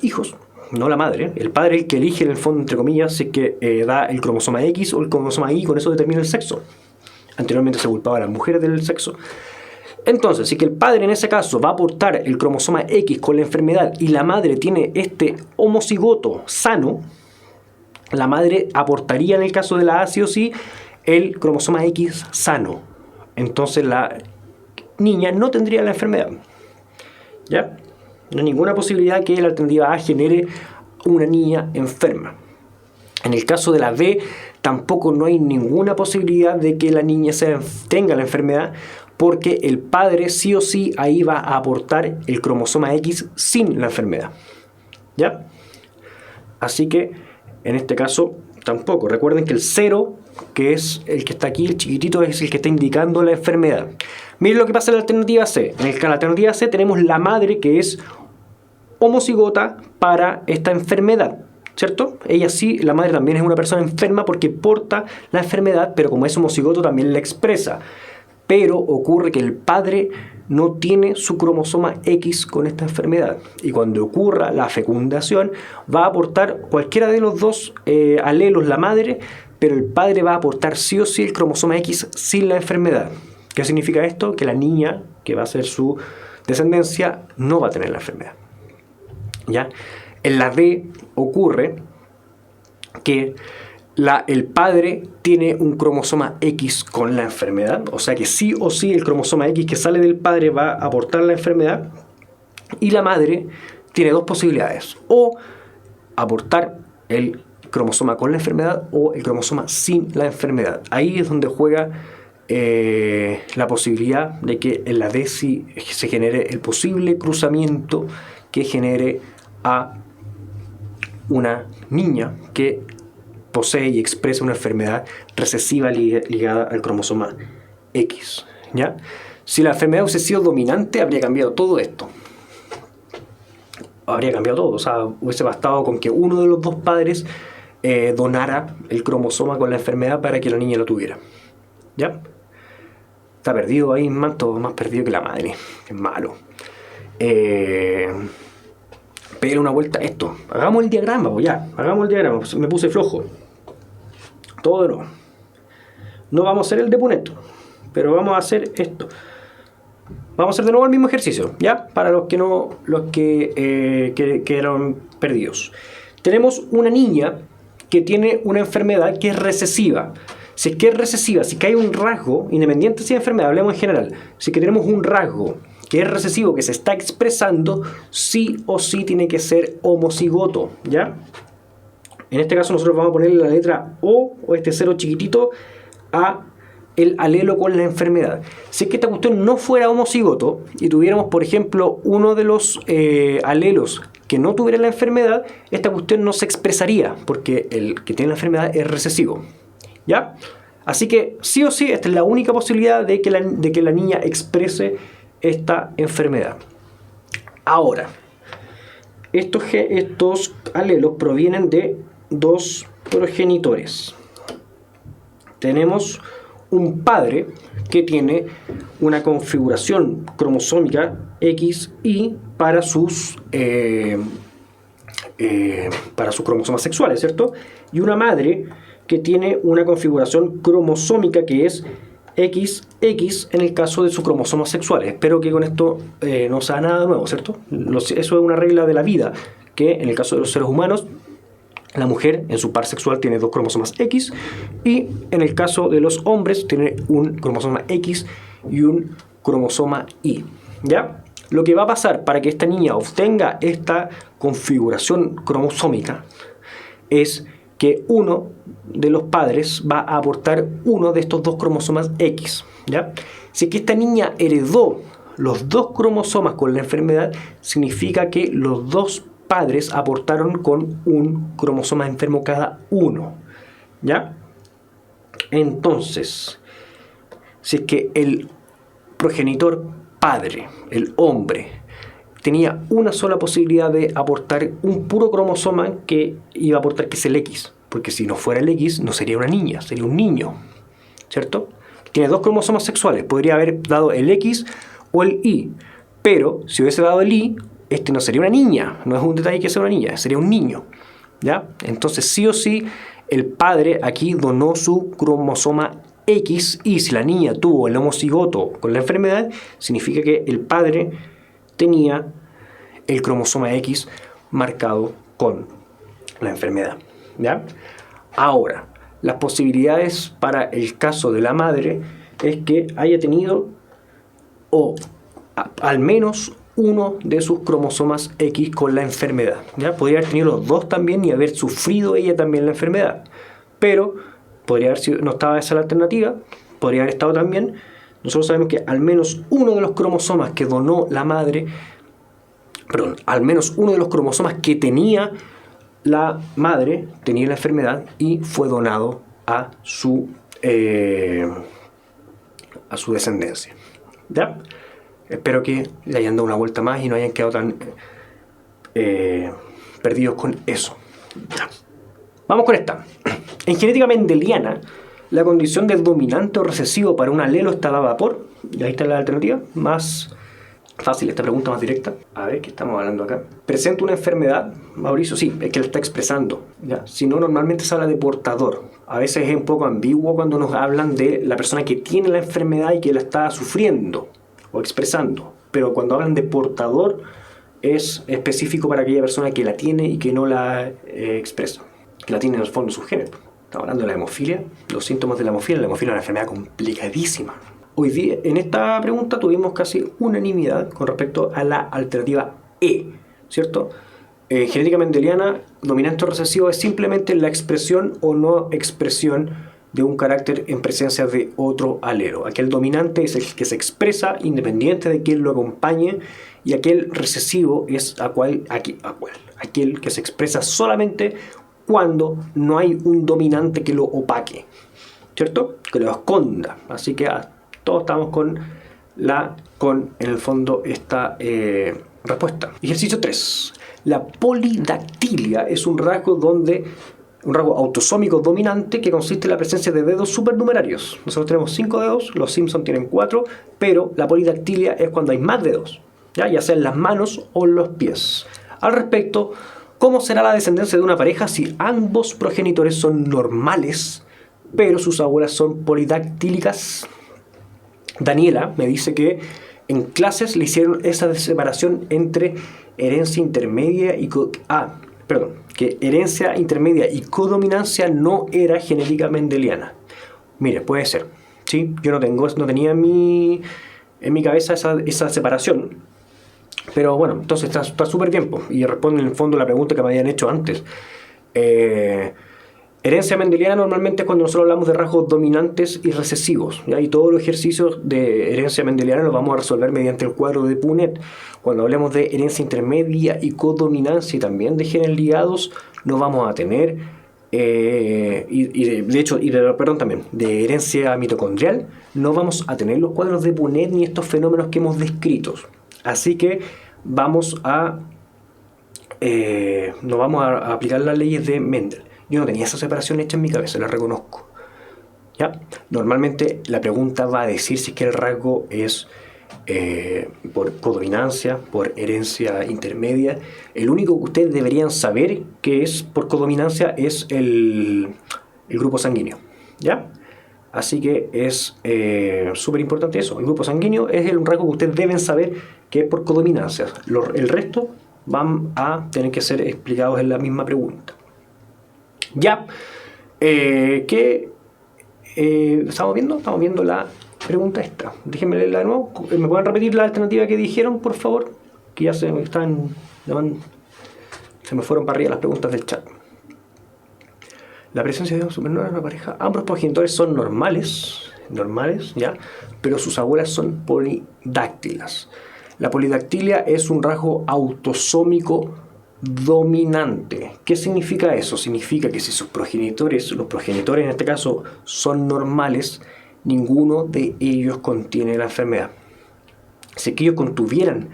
hijos, no la madre. El padre es el que elige, en el fondo, entre comillas, si es que da el cromosoma X o el cromosoma Y, con eso determina el sexo. Anteriormente se culpaba a las mujeres del sexo. Entonces, si que el padre en ese caso va a aportar el cromosoma X con la enfermedad y la madre tiene este homocigoto sano, la madre aportaría en el caso de la A sí o sí el cromosoma X sano. Entonces la niña no tendría la enfermedad, ¿ya? No hay ninguna posibilidad que la alternativa A genere una niña enferma. En el caso de la B, tampoco no hay ninguna posibilidad de que la niña tenga la enfermedad, porque el padre sí o sí ahí va a aportar el cromosoma X sin la enfermedad, ¿ya? Así que en este caso tampoco. Recuerden que el 0, que es el que está aquí, el chiquitito, es el que está indicando la enfermedad. Miren lo que pasa en la alternativa C. En la alternativa C tenemos la madre, que es homocigota para esta enfermedad, ¿cierto? Ella sí, la madre también es una persona enferma porque porta la enfermedad, pero como es homocigoto también la expresa. Pero ocurre que el padre no tiene su cromosoma X con esta enfermedad. Y cuando ocurra la fecundación, va a aportar cualquiera de los dos alelos la madre, pero el padre va a aportar sí o sí el cromosoma X sin la enfermedad. ¿Qué significa esto? Que la niña, que va a ser su descendencia, no va a tener la enfermedad, ¿ya? En la D ocurre que el padre tiene un cromosoma X con la enfermedad, o sea que sí o sí el cromosoma X que sale del padre va a aportar la enfermedad, Y la madre tiene dos posibilidades: o aportar el cromosoma con la enfermedad o el cromosoma sin la enfermedad. Ahí es donde juega la posibilidad de que en la DESI se genere el posible cruzamiento que genere a una niña que posee y expresa una enfermedad recesiva ligada al cromosoma X, ¿ya? Si la enfermedad hubiese sido dominante, habría cambiado todo esto. Habría cambiado todo. O sea, hubiese bastado con que uno de los dos padres donara el cromosoma con la enfermedad para que la niña lo tuviera. ¿Ya? Está perdido ahí, manto, más perdido que la madre. Es malo. Pégale una vuelta a esto. Hagamos el diagrama, pues ya. Hagamos el diagrama. Me puse flojo. Todo de nuevo. No vamos a hacer el de Puneto, pero vamos a hacer esto. Vamos a hacer de nuevo el mismo ejercicio, ¿ya? Para los que quedaron perdidos. Tenemos una niña que tiene una enfermedad que es recesiva. Si es que es recesiva, si es que hay un rasgo, independiente si es enfermedad, hablemos en general, si es que tenemos un rasgo que es recesivo, que se está expresando, sí o sí tiene que ser homocigoto, ¿ya? En este caso nosotros vamos a ponerle la letra O este cero chiquitito a el alelo con la enfermedad. Si es que esta cuestión no fuera homocigoto y tuviéramos, por ejemplo, uno de los alelos que no tuviera la enfermedad, esta cuestión no se expresaría porque el que tiene la enfermedad es recesivo, ¿ya? Así que sí o sí esta es la única posibilidad de que la niña exprese esta enfermedad. Ahora, estos alelos provienen de dos progenitores. Tenemos un padre que tiene una configuración cromosómica XY para sus cromosomas sexuales, ¿cierto? Y una madre que tiene una configuración cromosómica que es XX en el caso de sus cromosomas sexuales. Espero que con esto no sea nada nuevo, ¿cierto? Eso es una regla de la vida, que en el caso de los seres humanos, la mujer en su par sexual tiene dos cromosomas X y en el caso de los hombres tiene un cromosoma X y un cromosoma Y, ¿ya? Lo que va a pasar para que esta niña obtenga esta configuración cromosómica es que uno de los padres va a aportar uno de estos dos cromosomas X, ¿ya? Si es que esta niña heredó los dos cromosomas con la enfermedad, significa que los dos padres aportaron con un cromosoma enfermo cada uno, ¿ya? Entonces, si es que el progenitor padre, el hombre, tenía una sola posibilidad de aportar un puro cromosoma que iba a aportar, que es el X, porque si no fuera el X no sería una niña, sería un niño, ¿cierto? Tiene dos cromosomas sexuales, podría haber dado el X o el Y, pero si hubiese dado el Y, este no sería una niña, no es un detalle que sea una niña, sería un niño, ¿ya? Entonces sí o sí el padre aquí donó su cromosoma X, y si la niña tuvo el homocigoto con la enfermedad, significa que el padre tenía el cromosoma X marcado con la enfermedad, ¿ya? Ahora, las posibilidades para el caso de la madre es que haya tenido al menos uno de sus cromosomas X con la enfermedad, ¿ya? Podría haber tenido los dos también y haber sufrido ella también la enfermedad, pero podría haber sido, no estaba esa la alternativa, podría haber estado también. Nosotros sabemos que al menos uno de los cromosomas que donó la madre, al menos uno de los cromosomas que tenía la madre tenía la enfermedad y fue donado a su descendencia, ¿ya? Espero que le hayan dado una vuelta más y no hayan quedado tan perdidos con eso. Ya. Vamos con esta. En genética mendeliana, la condición del dominante o recesivo para un alelo está dada por... Y ahí está la alternativa. Más fácil esta pregunta, más directa. A ver, ¿qué estamos hablando acá? ¿Presenta una enfermedad? Mauricio, sí, es que la está expresando, ¿ya? Si no, normalmente se habla de portador. A veces es un poco ambiguo cuando nos hablan de la persona que tiene la enfermedad y que la está sufriendo o expresando, pero cuando hablan de portador es específico para aquella persona que la tiene y que no la expresa, que la tiene en el fondo de sus genes. Estamos hablando de la hemofilia, los síntomas de la hemofilia. La hemofilia es una enfermedad complicadísima. Hoy día, en esta pregunta tuvimos casi unanimidad con respecto a la alternativa E, ¿cierto? Genética mendeliana, dominante o recesivo, es simplemente la expresión o no expresión de un carácter en presencia de otro alelo. Aquel dominante es el que se expresa independiente de quién lo acompañe, y aquel recesivo es aquel que se expresa solamente cuando no hay un dominante que lo opaque, ¿cierto? Que lo esconda. Así que todos estamos con en el fondo esta respuesta. Ejercicio 3. La polidactilia es un rasgo autosómico dominante que consiste en la presencia de dedos supernumerarios. Nosotros tenemos 5 dedos, los Simpson tienen 4, pero la polidactilia es cuando hay más dedos, ya sea en las manos o en los pies. Al respecto, ¿cómo será la descendencia de una pareja si ambos progenitores son normales, pero sus abuelas son polidáctilicas? Daniela me dice que en clases le hicieron esa separación entre herencia intermedia que herencia intermedia y codominancia no era genética mendeliana. Mire, puede ser, ¿sí? Yo no tenía en mi cabeza esa separación. Pero bueno, entonces está súper bien, y responde en el fondo la pregunta que me habían hecho antes. Herencia mendeliana normalmente es cuando nosotros hablamos de rasgos dominantes y recesivos, ¿ya? Y todos los ejercicios de herencia mendeliana los vamos a resolver mediante el cuadro de Punnett. Cuando hablemos de herencia intermedia y codominancia y también de genes ligados, no vamos a tener, de herencia mitocondrial, no vamos a tener los cuadros de Punnett ni estos fenómenos que hemos descrito. Así que no vamos a aplicar las leyes de Mendel. Yo no tenía esa separación hecha en mi cabeza, la reconozco, ¿ya? Normalmente la pregunta va a decir si es que el rasgo es por codominancia, por herencia intermedia. El único que ustedes deberían saber que es por codominancia es el grupo sanguíneo, ¿ya? Así que es súper importante eso. El grupo sanguíneo es un rasgo que ustedes deben saber que es por codominancia. El resto van a tener que ser explicados en la misma pregunta. Ya, ¿qué estamos viendo? Estamos viendo la pregunta esta. Déjenme leerla de nuevo. ¿Me pueden repetir la alternativa que dijeron, por favor? Que ya se me fueron para arriba las preguntas del chat. La presencia de dedos supernumerarios en una pareja. Ambos progenitores son normales, ¿ya? Pero sus abuelas son polidáctilas. La polidactilia es un rasgo autosómico dominante. ¿Qué significa eso? Significa que si los progenitores en este caso son normales, ninguno de ellos contiene la enfermedad. Si ellos contuvieran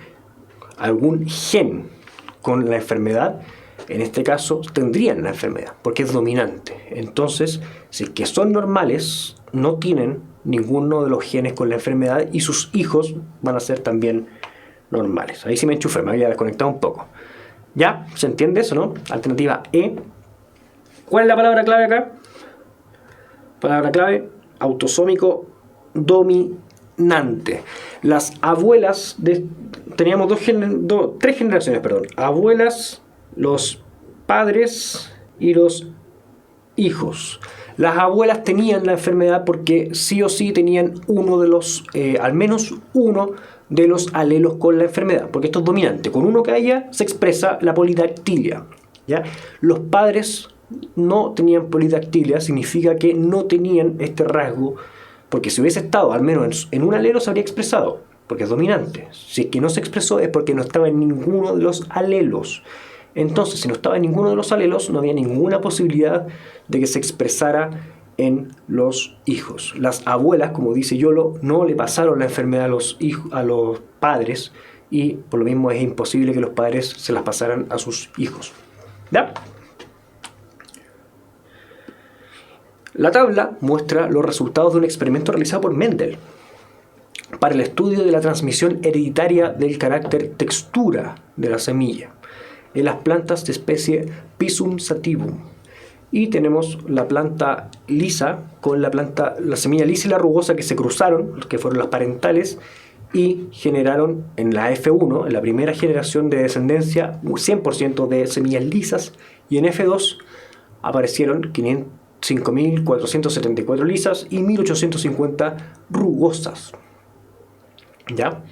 algún gen con la enfermedad, en este caso tendrían la enfermedad, porque es dominante. Entonces, si es que son normales, no tienen ninguno de los genes con la enfermedad y sus hijos van a ser también normales. Ahí sí me enchufé, me había desconectado un poco. ¿Ya? ¿Se entiende eso, no? Alternativa E. ¿Cuál es la palabra clave acá? Palabra clave, autosómico dominante. Las abuelas, teníamos tres generaciones, abuelas, los padres y los hijos. Las abuelas tenían la enfermedad porque sí o sí tenían al menos uno de los alelos con la enfermedad, porque esto es dominante. Con uno que haya se expresa la polidactilia, ¿ya? Los padres no tenían polidactilia, significa que no tenían este rasgo, porque si hubiese estado al menos en un alelo se habría expresado, porque es dominante. Si es que no se expresó es porque no estaba en ninguno de los alelos. Entonces, si no estaba en ninguno de los alelos, no había ninguna posibilidad de que se expresara en los hijos. Las abuelas, como dice Yolo, no le pasaron la enfermedad a los padres, y por lo mismo es imposible que los padres se las pasaran a sus hijos. ¿Ya? La tabla muestra los resultados de un experimento realizado por Mendel para el estudio de la transmisión hereditaria del carácter textura de la semilla en las plantas de especie Pisum sativum. Y tenemos la planta lisa con la semilla lisa y la rugosa que se cruzaron, que fueron las parentales, y generaron en la F1, en la primera generación de descendencia, 100% de semillas lisas, y en F2 aparecieron 5.474 lisas y 1.850 rugosas. ¿Ya?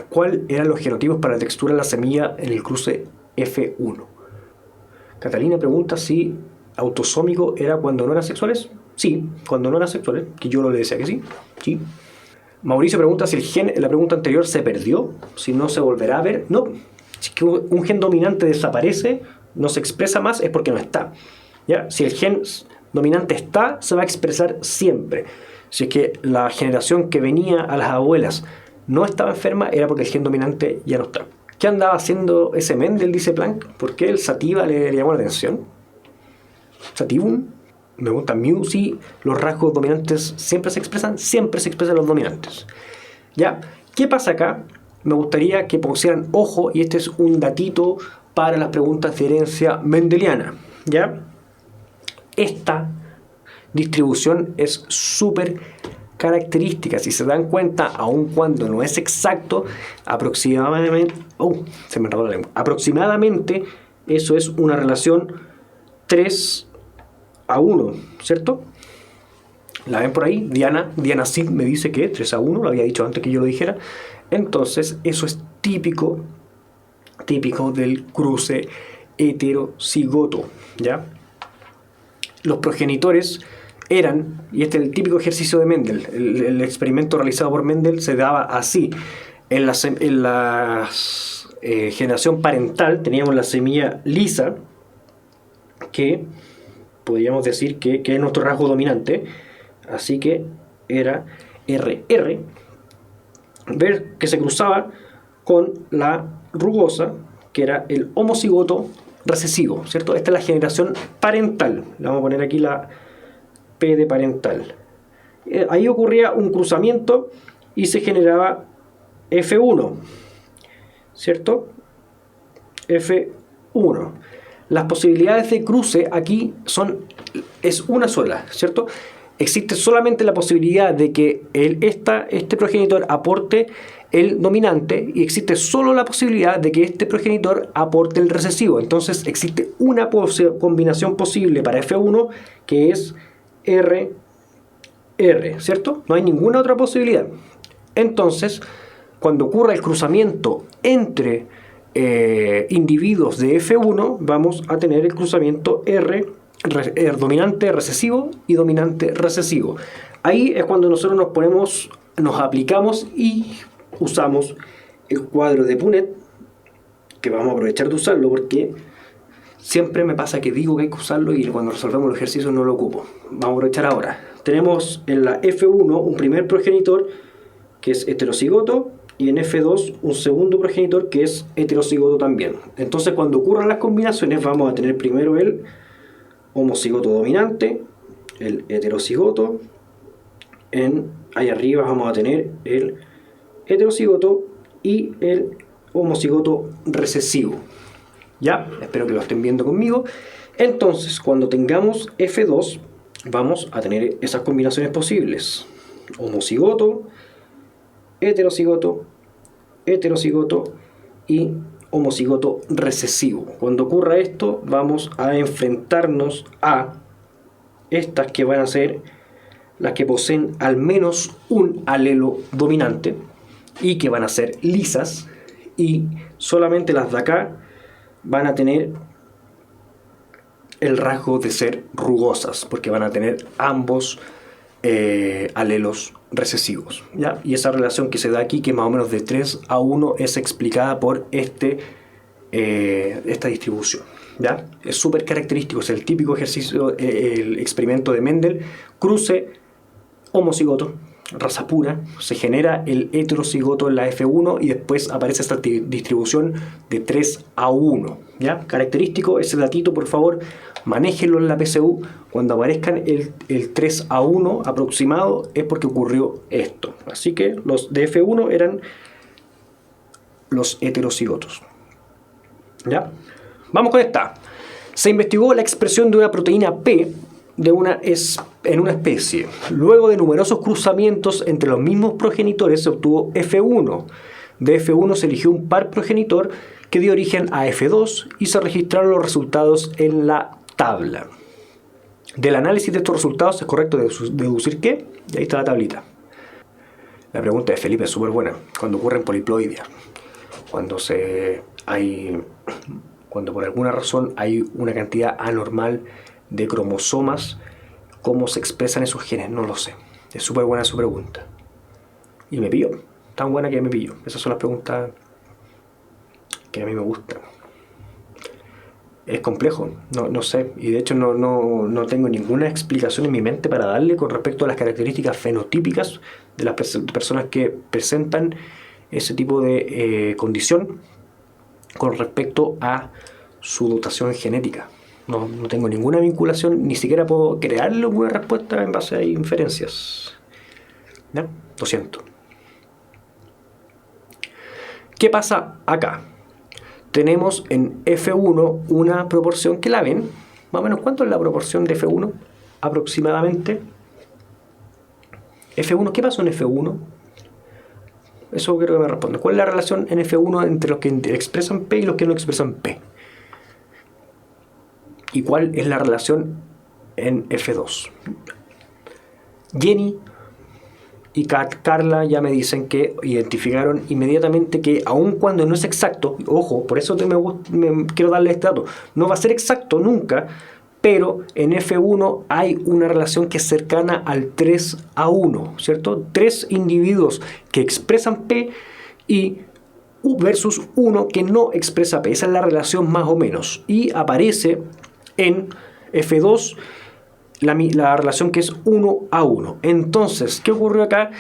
¿cuáles eran los genotipos para la textura de la semilla en el cruce F1? Catalina pregunta si autosómico era cuando no eran sexuales. Sí, cuando no eran sexuales, que yo le decía que sí. Sí. Mauricio pregunta si el gen en la pregunta anterior se perdió, si no se volverá a ver. No, si que un gen dominante desaparece, no se expresa más, es porque no está. ¿Ya? Si el gen dominante está, se va a expresar siempre. Si es que la generación que venía a las abuelas no estaba enferma, era porque el gen dominante ya no está. ¿Qué andaba haciendo ese Mendel, dice Planck? ¿Por qué el sativa le llamó la atención? ¿Sativum? Me pregunta Mew si los rasgos dominantes siempre se expresan los dominantes. ¿Ya? ¿Qué pasa acá? Me gustaría que pusieran ojo, y este es un datito para las preguntas de herencia mendeliana. ¿Ya? Esta distribución es súper característica. Si se dan cuenta, aun cuando no es exacto, aproximadamente eso es una relación 3:1, ¿cierto? ¿La ven por ahí? Diana Sid me dice que 3:1, lo había dicho antes que yo lo dijera. Entonces, eso es típico del cruce heterocigoto, ¿ya? Los progenitores eran, y este es el típico ejercicio de Mendel, el experimento realizado por Mendel se daba así. En la generación parental teníamos la semilla lisa, que podríamos decir que es nuestro rasgo dominante, así que era RR, ver que se cruzaba con la rugosa, que era el homocigoto recesivo, ¿cierto? Esta es la generación parental. Le vamos a poner aquí la P de parental. Ahí ocurría un cruzamiento y se generaba F1, ¿cierto? F1. Las posibilidades de cruce aquí es una sola, ¿cierto? Existe solamente la posibilidad de que este progenitor aporte el dominante, y existe solo la posibilidad de que este progenitor aporte el recesivo. Entonces existe una combinación posible para F1, que es RR, ¿cierto? No hay ninguna otra posibilidad. Entonces, cuando ocurra el cruzamiento entre individuos de F1, vamos a tener el cruzamiento dominante recesivo y dominante recesivo. Ahí es cuando nosotros nos aplicamos y usamos el cuadro de Punnett, que vamos a aprovechar de usarlo porque siempre me pasa que digo que hay que usarlo y cuando resolvemos los ejercicios no lo ocupo. Vamos a aprovechar ahora. Tenemos en la F1 un primer progenitor que es heterocigoto, y en F2 un segundo progenitor que es heterocigoto también. Entonces, cuando ocurran las combinaciones, vamos a tener primero el homocigoto dominante, el heterocigoto, ahí arriba vamos a tener el heterocigoto y el homocigoto recesivo. ¿Ya? Espero que lo estén viendo conmigo. Entonces, cuando tengamos F2, vamos a tener esas combinaciones posibles: homocigoto, heterocigoto, heterocigoto y homocigoto recesivo. Cuando ocurra esto, vamos a enfrentarnos a estas que van a ser las que poseen al menos un alelo dominante y que van a ser lisas, y solamente las de acá van a tener el rasgo de ser rugosas, porque van a tener ambos alelos recesivos, ¿ya? Y esa relación que se da aquí, que más o menos de 3:1, es explicada por esta distribución, ¿ya? Es súper característico, es el típico ejercicio, el experimento de Mendel: cruce homocigoto, raza pura, se genera el heterocigoto en la F1 y después aparece esta distribución de 3:1, ¿ya? Característico, ese datito por favor manéjenlo en la PSU. Cuando aparezcan el 3:1 aproximado es porque ocurrió esto. Así que los de F1 eran los heterocigotos, ¿ya? Vamos con esta. Se investigó la expresión de una proteína P en una especie. Luego de numerosos cruzamientos entre los mismos progenitores se obtuvo F1. De F1 se eligió un par progenitor que dio origen a F2 y se registraron los resultados en la tabla. Del análisis de estos resultados es correcto deducir que, y ahí está la tablita. La pregunta de Felipe es súper buena. Cuando ocurren poliploidias, cuando por alguna razón hay una cantidad anormal de cromosomas, ¿cómo se expresan esos genes? No lo sé. Es súper buena su pregunta. Y me pilló. Tan buena que me pilló. Esas son las preguntas que a mí me gustan. Es complejo, no sé. Y de hecho no tengo ninguna explicación en mi mente para darle con respecto a las características fenotípicas de las personas que presentan ese tipo de condición con respecto a su dotación genética. No tengo ninguna vinculación, ni siquiera puedo crearle una respuesta en base a inferencias. ¿Ya? Lo siento. ¿Qué pasa acá? Tenemos en F1 una proporción que la ven. Más o menos, ¿cuánto es la proporción de F1? Aproximadamente. F1, ¿qué pasó en F1? Eso quiero que me respondan. ¿Cuál es la relación en F1 entre los que expresan P y los que no expresan P? ¿Y cuál es la relación en F2? Jenny y Carla ya me dicen que identificaron inmediatamente que aun cuando no es exacto, ojo, por eso me quiero darle este dato, no va a ser exacto nunca, pero en F1 hay una relación que es cercana al 3:1, ¿cierto? 3 individuos que expresan P y versus uno que no expresa P. Esa es la relación más o menos. Y aparece en F2 la relación que es 1:1. Entonces, ¿qué ocurrió acá?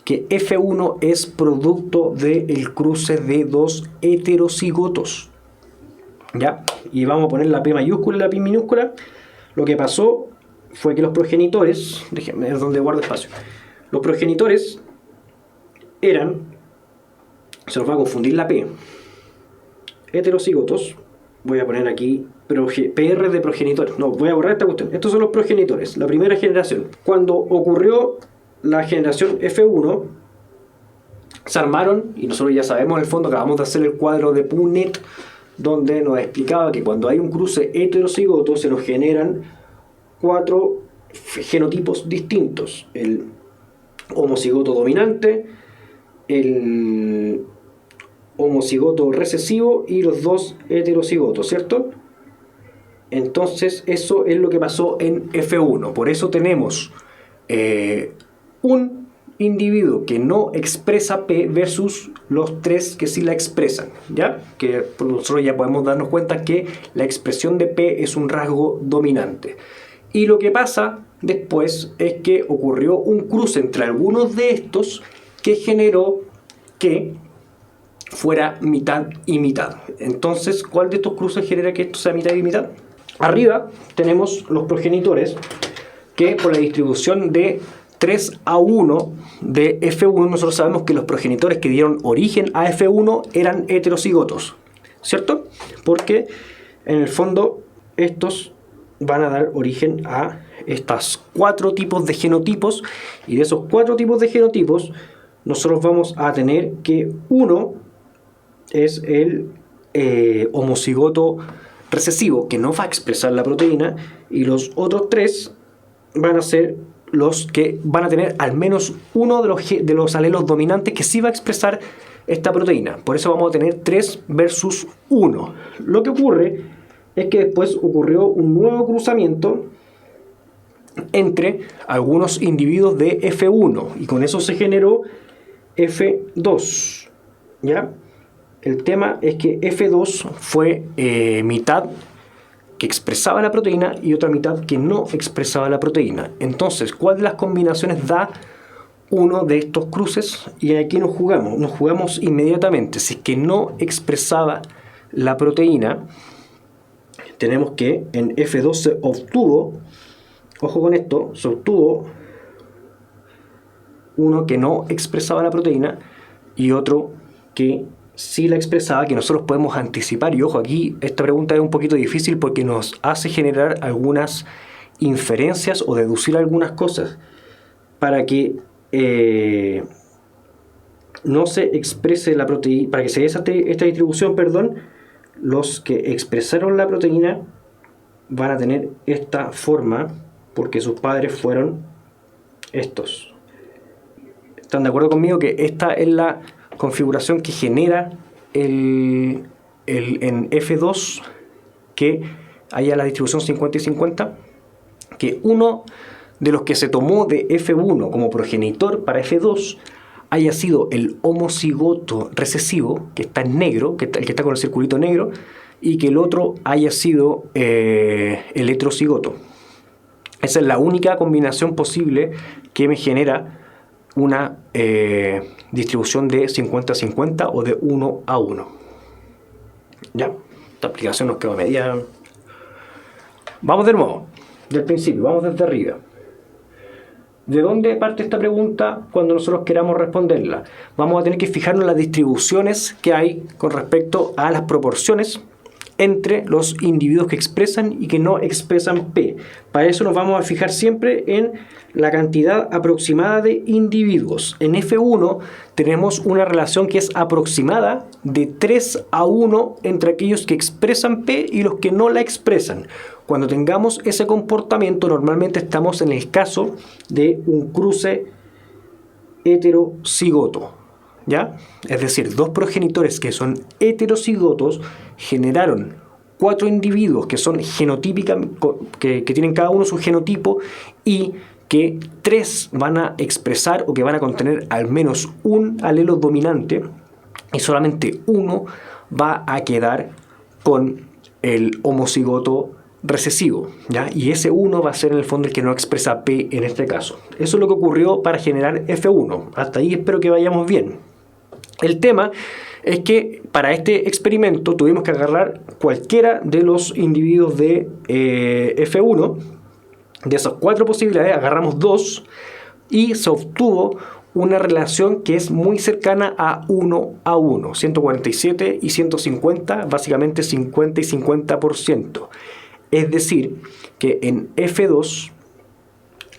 Que F1 es producto del cruce de dos heterocigotos. ¿Ya? Y vamos a poner la P mayúscula y la P minúscula. Lo que pasó fue que los progenitores, déjenme ver dónde guardo espacio. Los progenitores eran, se nos va a confundir la P, heterocigotos. Voy a poner aquí PR de progenitores. No, voy a borrar esta cuestión. Estos son los progenitores, la primera generación. Cuando ocurrió la generación F1, se armaron, y nosotros ya sabemos en el fondo, acabamos de hacer el cuadro de Punnett, donde nos explicaba que cuando hay un cruce heterocigoto se nos generan 4 genotipos distintos. El homocigoto dominante, el homocigoto recesivo y los 2 heterocigotos, ¿cierto? Entonces eso es lo que pasó en F1. Por eso tenemos un individuo que no expresa P versus los 3 que sí la expresan, ¿ya? Que nosotros ya podemos darnos cuenta que la expresión de P es un rasgo dominante. Y lo que pasa después es que ocurrió un cruce entre algunos de estos que generó que fuera mitad y mitad. Entonces, ¿cuál de estos cruces genera que esto sea mitad y mitad? Arriba tenemos los progenitores que por la distribución de 3:1 de F1 nosotros sabemos que los progenitores que dieron origen a F1 eran heterocigotos, ¿cierto? Porque en el fondo estos van a dar origen a estos 4 tipos de genotipos, y de esos 4 tipos de genotipos nosotros vamos a tener que uno es el homocigoto recesivo, que no va a expresar la proteína, y los otros 3 van a ser los que van a tener al menos uno de los alelos dominantes que sí va a expresar esta proteína. Por eso vamos a tener 3 versus 1. Lo que ocurre es que después ocurrió un nuevo cruzamiento entre algunos individuos de F1 y con eso se generó F2, ¿ya? El tema es que F2 fue mitad que expresaba la proteína y otra mitad que no expresaba la proteína. Entonces, ¿cuál de las combinaciones da uno de estos cruces? Y aquí nos jugamos inmediatamente. Si es que no expresaba la proteína, tenemos que en F2 se obtuvo, ojo con esto, se obtuvo uno que no expresaba la proteína y otro que sí la expresaba, que nosotros podemos anticipar. Y ojo, aquí esta pregunta es un poquito difícil porque nos hace generar algunas inferencias o deducir algunas cosas para que no se exprese la proteína, para que se dé esta distribución, perdón. Los que expresaron la proteína van a tener esta forma porque sus padres fueron estos. ¿Están de acuerdo conmigo que esta es la configuración que genera en F2 que haya la distribución 50 y 50? Que uno de los que se tomó de F1 como progenitor para F2 haya sido el homocigoto recesivo, que está en negro, el que está con el circulito negro, y que el otro haya sido el heterocigoto. Esa es la única combinación posible que me genera una distribución de 50-50 o de 1-1. ¿Ya? Esta aplicación nos quedó media. Vamos de nuevo, del principio, vamos desde arriba. ¿De dónde parte esta pregunta cuando nosotros queramos responderla? Vamos a tener que fijarnos en las distribuciones que hay con respecto a las proporciones entre los individuos que expresan y que no expresan P. Para eso nos vamos a fijar siempre en la cantidad aproximada de individuos. En F1 tenemos una relación que es aproximada de 3-1 entre aquellos que expresan P y los que no la expresan. Cuando tengamos ese comportamiento, normalmente estamos en el caso de un cruce heterocigoto, ¿ya? Es decir, dos progenitores que son heterocigotos generaron 4 individuos que son genotípicos, que tienen cada uno su genotipo, y que 3 van a expresar o que van a contener al menos un alelo dominante, y solamente uno va a quedar con el homocigoto recesivo, ¿ya? Y ese 1 va a ser en el fondo el que no expresa P en este caso. Eso es lo que ocurrió para generar F1. Hasta ahí espero que vayamos bien. El tema es que para este experimento tuvimos que agarrar cualquiera de los individuos de F1. De esas 4 posibilidades agarramos 2 y se obtuvo una relación que es muy cercana a 1-1. 147 y 150, básicamente 50 y 50%. Es decir, que en F2,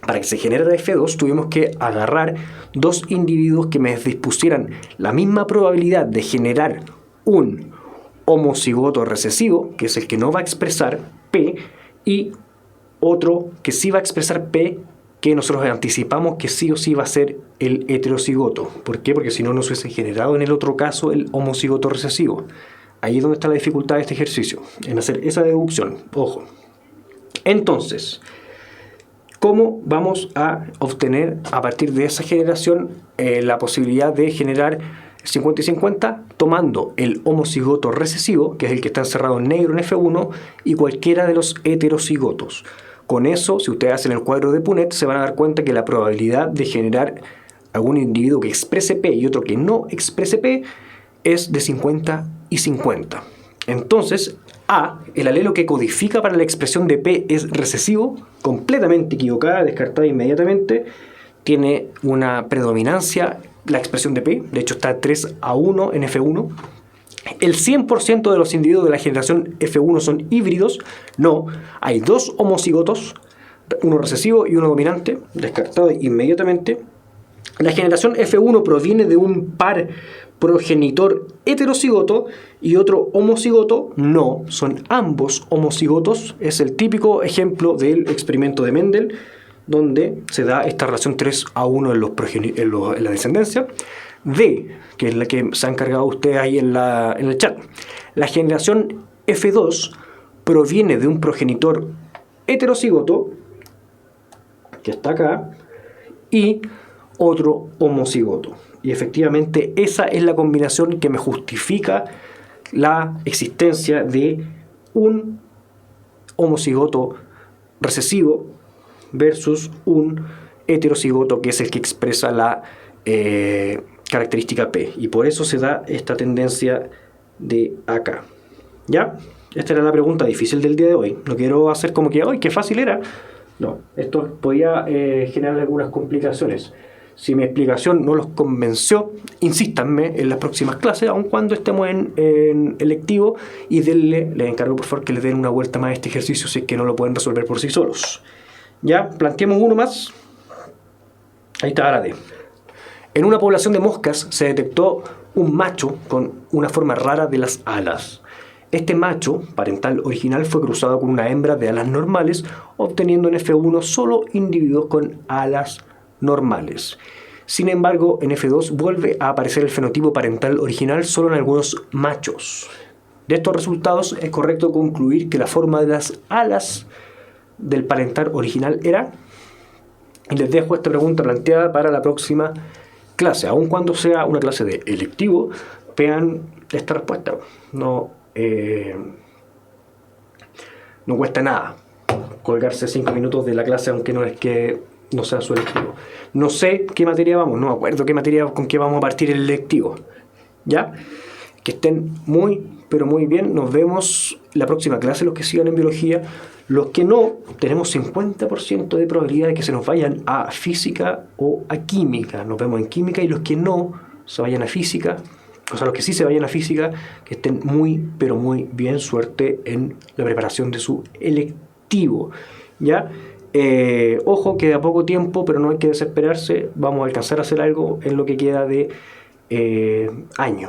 para que se generara F2, tuvimos que agarrar 2 individuos que me dispusieran la misma probabilidad de generar un homocigoto recesivo, que es el que no va a expresar P, y otro que sí va a expresar P, que nosotros anticipamos que sí o sí va a ser el heterocigoto. ¿Por qué? Porque si no, nos hubiese generado en el otro caso el homocigoto recesivo. Ahí es donde está la dificultad de este ejercicio, en hacer esa deducción. Ojo. Entonces, ¿cómo vamos a obtener a partir de esa generación la posibilidad de generar 50 y 50? Tomando el homocigoto recesivo, que es el que está encerrado en negro en F1, y cualquiera de los heterocigotos. Con eso, si ustedes hacen el cuadro de Punnett, se van a dar cuenta que la probabilidad de generar algún individuo que exprese P y otro que no exprese P es de 50 y 50. Entonces, A, el alelo que codifica para la expresión de P es recesivo, completamente equivocada, descartada inmediatamente. Tiene una predominancia la expresión de P, de hecho está 3-1 en F1. El 100% de los individuos de la generación F1 son híbridos. No, hay 2 homocigotos, uno recesivo y uno dominante, descartado inmediatamente. La generación F1 proviene de un par progenitor heterocigoto y otro homocigoto. No, son ambos homocigotos. Es el típico ejemplo del experimento de Mendel, donde se da esta relación 3-1 en la descendencia. D, que es la que se han encargado ustedes ahí en el chat. La generación F2 proviene de un progenitor heterocigoto, que está acá, y otro homocigoto. Y efectivamente esa es la combinación que me justifica la existencia de un homocigoto recesivo versus un heterocigoto, que es el que expresa la característica P. Y por eso se da esta tendencia de acá. ¿Ya? Esta era la pregunta difícil del día de hoy. No quiero hacer como que, ¡ay, qué fácil era! No, esto podía generar algunas complicaciones. Si mi explicación no los convenció, insístanme en las próximas clases, aun cuando estemos en electivo, y les encargo por favor que le den una vuelta más a este ejercicio si es que no lo pueden resolver por sí solos. Ya, planteemos uno más. Ahí está la D. En una población de moscas se detectó un macho con una forma rara de las alas. Este macho parental original fue cruzado con una hembra de alas normales, obteniendo en F1 solo individuos con alas normales. Sin embargo, en F2 vuelve a aparecer el fenotipo parental original solo en algunos machos. De estos resultados es correcto concluir que la forma de las alas del parental original era... Y les dejo esta pregunta planteada para la próxima clase. Aun cuando sea una clase de electivo, vean esta respuesta. No cuesta nada colgarse 5 minutos de la clase, aunque no sea su electivo. No sé qué materia vamos, no me acuerdo con qué vamos a partir el electivo. ¿Ya? Que estén muy, pero muy bien. Nos vemos la próxima clase, los que sigan en biología. Los que no, tenemos 50% de probabilidad de que se nos vayan a física o a química. Nos vemos en química, y los que no se vayan a física, o sea, los que sí se vayan a física, que estén muy, pero muy bien. Suerte en la preparación de su electivo. ¿Ya? Ojo que de a poco tiempo, pero no hay que desesperarse. Vamos a alcanzar a hacer algo en lo que queda de año.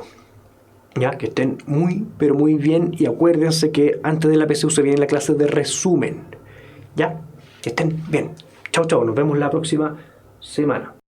Ya, que estén muy, pero muy bien, y acuérdense que antes de la PSU se viene la clase de resumen. Ya, que estén bien. Chao, chao, nos vemos la próxima semana.